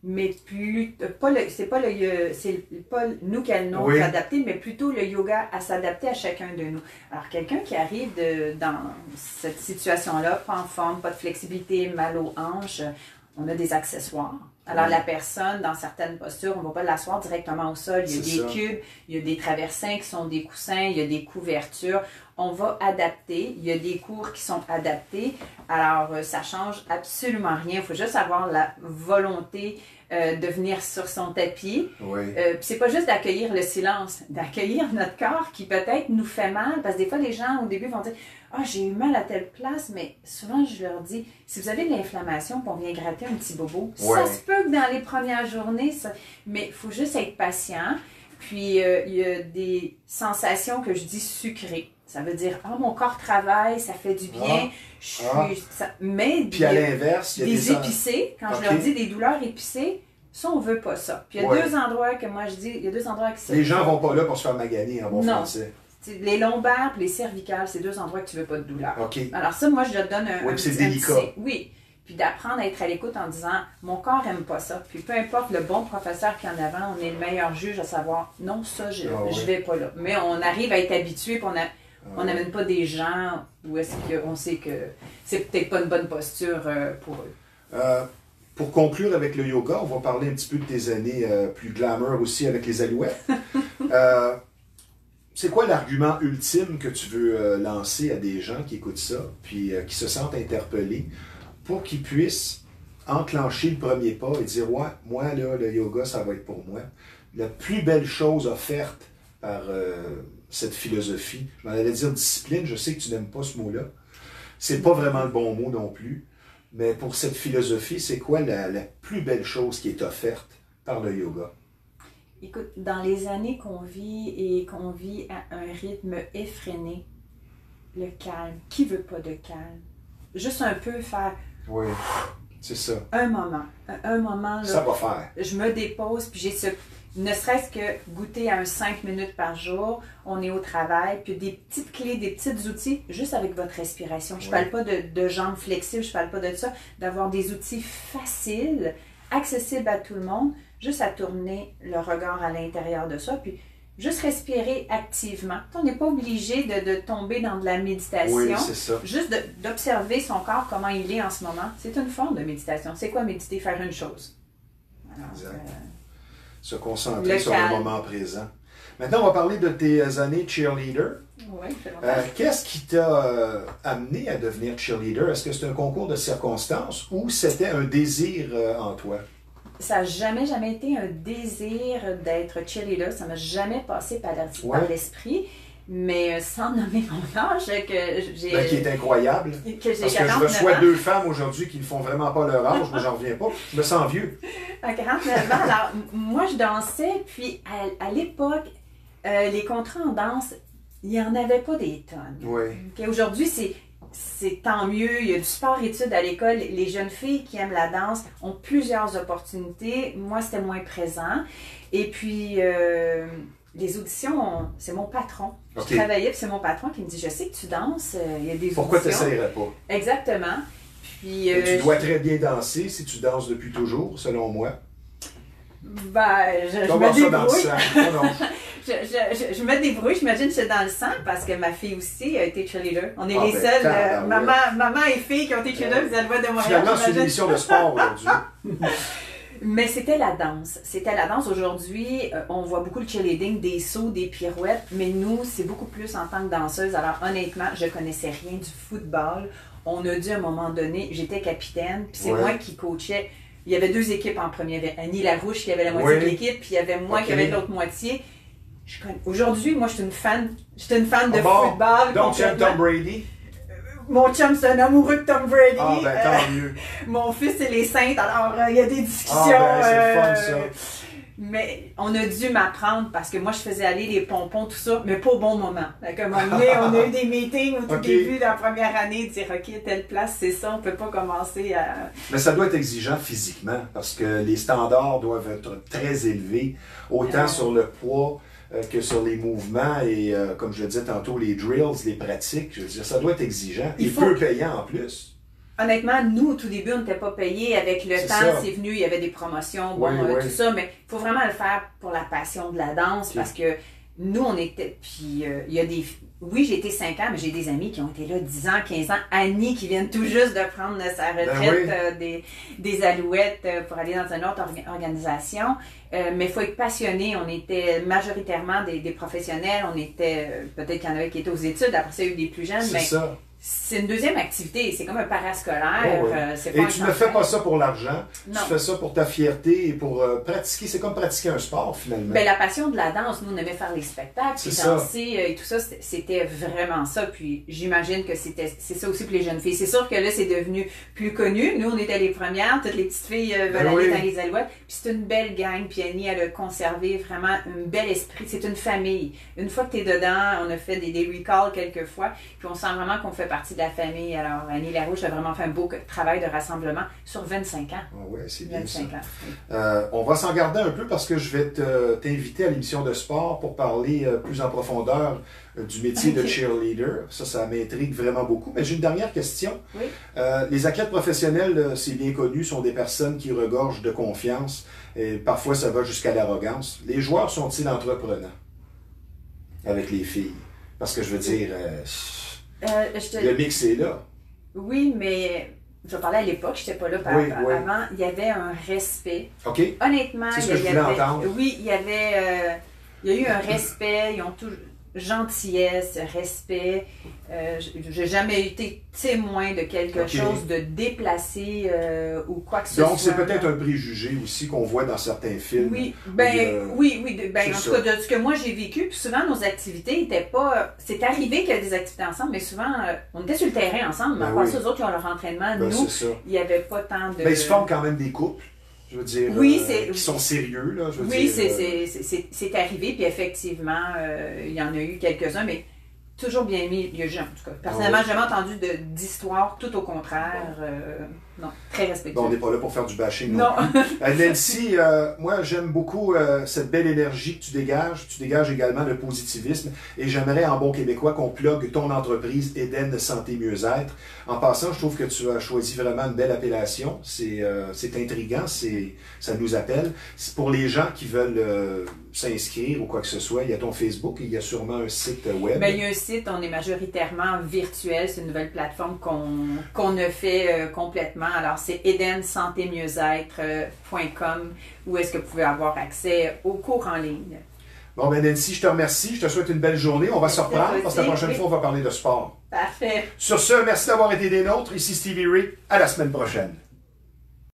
mais c'est pas nous qui allons nous adapter, mais plutôt le yoga à s'adapter à chacun de nous. Alors quelqu'un qui arrive dans cette situation-là, pas en forme, pas de flexibilité, mal aux hanches, on a des accessoires. Alors la personne, dans certaines postures, on ne va pas l'asseoir directement au sol. Il y a des cubes, il y a des traversins qui sont des coussins, il y a des couvertures. On va adapter. Il y a des cours qui sont adaptés. Alors, ça change absolument rien. Il faut juste avoir la volonté de venir sur son tapis. Oui. C'est pas juste d'accueillir le silence, d'accueillir notre corps qui peut-être nous fait mal. Parce que des fois, les gens, au début, vont dire « Ah, j'ai eu mal à telle place. » Mais souvent, je leur dis « Si vous avez de l'inflammation, on vient gratter un petit bobo. Ça se peut que dans les premières journées, mais il faut juste être patient. Puis, il y a des sensations que je dis sucrées. Ça veut dire, mon corps travaille, ça fait du bien. Mais puis à l'inverse, il y a des épicés, quand je leur dis des douleurs épicées, ça, on ne veut pas ça. Puis il y a deux endroits que moi je dis, il y a deux endroits qui les gens ne vont pas là pour se faire maganer en bon français. Les lombaires et les cervicales, c'est deux endroits que tu ne veux pas de douleur. Okay. Alors ça, moi, je leur donne un c'est petit délicat. Oui. puis d'apprendre à être à l'écoute en disant « mon corps n'aime pas ça ». Puis peu importe le bon professeur qu'il y en avant, on est le meilleur juge à savoir « non, ça, je vais pas là ». Mais on arrive à être habitué, puis on n'amène pas des gens où est-ce qu'on sait que c'est peut-être pas une bonne posture pour eux. Pour conclure avec le yoga, on va parler un petit peu de tes années plus glamour aussi avec les Alouettes. C'est quoi l'argument ultime que tu veux lancer à des gens qui écoutent ça, puis qui se sentent interpellés, pour qu'ils puissent enclencher le premier pas et dire « ouais, moi, là, le yoga, ça va être pour moi ». La plus belle chose offerte par cette philosophie, je m'en allais dire discipline, je sais que tu n'aimes pas ce mot-là. C'est pas vraiment le bon mot non plus, mais pour cette philosophie, c'est quoi la plus belle chose qui est offerte par le yoga? Écoute, dans les années qu'on vit et qu'on vit à un rythme effréné, le calme, qui veut pas de calme? Juste un peu faire... Oui, c'est ça. Un moment, là, ça va faire. Je me dépose, puis j'ai ce... Ne serait-ce que goûter à un 5 minutes par jour, on est au travail, puis des petites clés, des petits outils, juste avec votre respiration. Je ne parle pas de jambes flexibles, je ne parle pas de ça, d'avoir des outils faciles, accessibles à tout le monde, juste à tourner le regard à l'intérieur de soi, puis juste respirer activement. On n'est pas obligé de tomber dans de la méditation. Oui, c'est ça. Juste d'observer son corps, comment il est en ce moment. C'est une forme de méditation. C'est quoi méditer? Faire une chose. Alors, se concentrer sur le moment présent. Maintenant, on va parler de tes années cheerleader. Oui, c'est qu'est-ce qui t'a amené à devenir cheerleader? Est-ce que c'est un concours de circonstances ou c'était un désir en toi? Ça n'a jamais été un désir d'être cheerleader. Ça ne m'a jamais passé par l'esprit. Mais sans nommer mon âge, que j'ai... qui est incroyable. Parce que je reçois 2 femmes aujourd'hui qui ne font vraiment pas leur âge. Moi, j'en reviens pas. Je me sens vieux. À 49 ans, alors, moi, je dansais. Puis, à l'époque, les contrats en danse, il n'y en avait pas des tonnes. Oui. Okay, aujourd'hui, c'est tant mieux. Il y a du sport-études à l'école. Les jeunes filles qui aiment la danse ont plusieurs opportunités. Moi, c'était moins présent. Et puis... les auditions, c'est mon patron. Je travaillais, puis c'est mon patron qui me dit « Je sais que tu danses, il y a des Pourquoi auditions. » Pourquoi tu n'essayerais pas? Exactement. Puis, tu dois très bien danser si tu danses depuis toujours, selon moi. Ben, je me débrouille. Je me débrouille, j'imagine que c'est dans le sang parce que ma fille aussi a été cheerleader. On est les seuls, maman et fille qui ont été cheerleader, vous allez voir de Montréal. Finalement, c'est une émission de sport aujourd'hui. Mais c'était la danse. C'était la danse. Aujourd'hui, on voit beaucoup le cheerleading, des sauts, des pirouettes, mais nous, c'est beaucoup plus en tant que danseuse. Alors honnêtement, je connaissais rien du football. On a dû à un moment donné, j'étais capitaine, puis c'est moi qui coachais. Il y avait 2 équipes en premier. Il y avait Annie Larouche qui avait la moitié de l'équipe, puis il y avait moi qui avait l'autre moitié. Aujourd'hui, moi, je suis une fan de football. Donc, tu aimes Tom Brady? Mon chum, c'est un amoureux de Tom Brady. Ah, ben tant mieux. Mon fils, c'est les Saintes, alors il y a des discussions. C'est fun, ça. Mais on a dû m'apprendre parce que moi, je faisais aller les pompons, tout ça, mais pas au bon moment. Donc, à un moment donné, on a eu des meetings au tout début de la première année, de dire, OK, telle place, c'est ça, on ne peut pas commencer à... Mais ça doit être exigeant physiquement parce que les standards doivent être très élevés, autant sur le poids que sur les mouvements et, comme je le disais tantôt, les drills, les pratiques. Je veux dire, ça doit être exigeant et peu payant en plus. Honnêtement, nous, au tout début, on n'était pas payés. Avec le temps, c'est venu, il y avait des promotions, tout ça, mais il faut vraiment le faire pour la passion de la danse parce que nous, on était... Puis, il y a des... Oui, j'ai été 5 ans, mais j'ai des amis qui ont été là 10 ans, 15 ans. Annie, qui vient tout juste de prendre sa retraite des Alouettes pour aller dans une autre organisation. Mais il faut être passionné. On était majoritairement des professionnels. On était... Peut-être qu'il y en avait qui étaient aux études. Après ça, il y a eu des plus jeunes. Mais ça. C'est une deuxième activité, c'est comme un parascolaire. Et tu ne fais pas ça pour l'argent, tu fais ça pour ta fierté et pour pratiquer, c'est comme pratiquer un sport finalement. Ben, la passion de la danse, nous on aimait faire les spectacles, puis danser et tout ça, c'était vraiment ça. Puis j'imagine que c'est ça aussi pour les jeunes filles. C'est sûr que là c'est devenu plus connu. Nous on était les premières, toutes les petites filles veulent aller dans les Alouettes. Puis c'est une belle gang, puis Annie elle a conservé vraiment un bel esprit. C'est une famille. Une fois que tu es dedans, on a fait des recalls quelques fois, puis on sent vraiment qu'on fait partie de la famille. Alors, Annie Larouche a vraiment fait un beau travail de rassemblement sur 25 ans. Ah ouais, c'est bien 25 ça. ans. Oui. On va s'en garder un peu parce que je vais t'inviter à l'émission de sport pour parler plus en profondeur du métier de cheerleader. Ça m'intrigue vraiment beaucoup. Mais j'ai une dernière question. Oui. Les athlètes professionnels, c'est bien connu, sont des personnes qui regorgent de confiance. Et parfois, ça va jusqu'à l'arrogance. Les joueurs sont-ils entreprenants avec les filles? Parce que je veux dire, le mix est là. Oui, mais je parlais à l'époque, je n'étais pas là Oui. avant, il y avait un respect. OK? Honnêtement, C'est ce il que je y voulais avait, entendre. oui, il y a eu un respect, ils ont tout, gentillesse, respect. J'ai jamais été témoin de quelque chose de déplacé ou quoi que ce soit. Donc, c'est peut-être un préjugé aussi qu'on voit dans certains films. Oui, oui, en tout cas, de ce que moi j'ai vécu, puis souvent nos activités n'étaient pas. C'est arrivé qu'il y a des activités ensemble, mais souvent, on était sur le terrain ensemble, mais à part ça, eux autres qui ont leur entraînement, nous, il n'y avait pas tant de. Ils se forment quand même des couples. Je veux dire, qui sont sérieux, là. Je veux oui, dire, c'est arrivé, puis effectivement, il y en a eu quelques-uns, mais toujours bien mis. En tout cas, personnellement, j'ai jamais entendu d'histoire, tout au contraire. Non, très respectueux. Bon, on n'est pas là pour faire du bashing. Non. Nancy, moi, j'aime beaucoup cette belle énergie que tu dégages. Tu dégages également le positivisme. Et j'aimerais, en bon québécois, qu'on plug ton entreprise Eden Santé Mieux-être. En passant, je trouve que tu as choisi vraiment une belle appellation. C'est intriguant, ça nous appelle. C'est pour les gens qui veulent s'inscrire ou quoi que ce soit. Il y a ton Facebook et il y a sûrement un site web. Bien, il y a un site, on est majoritairement virtuel. C'est une nouvelle plateforme qu'on a fait complètement. Alors, c'est edensantémieuxêtre.com où est-ce que vous pouvez avoir accès aux cours en ligne. Bon, ben Nancy, je te remercie. Je te souhaite une belle journée. On va se reprendre parce que la prochaine fois, on va parler de sport. Parfait. Sur ce, merci d'avoir été des nôtres. Ici Stevie Ray. À la semaine prochaine.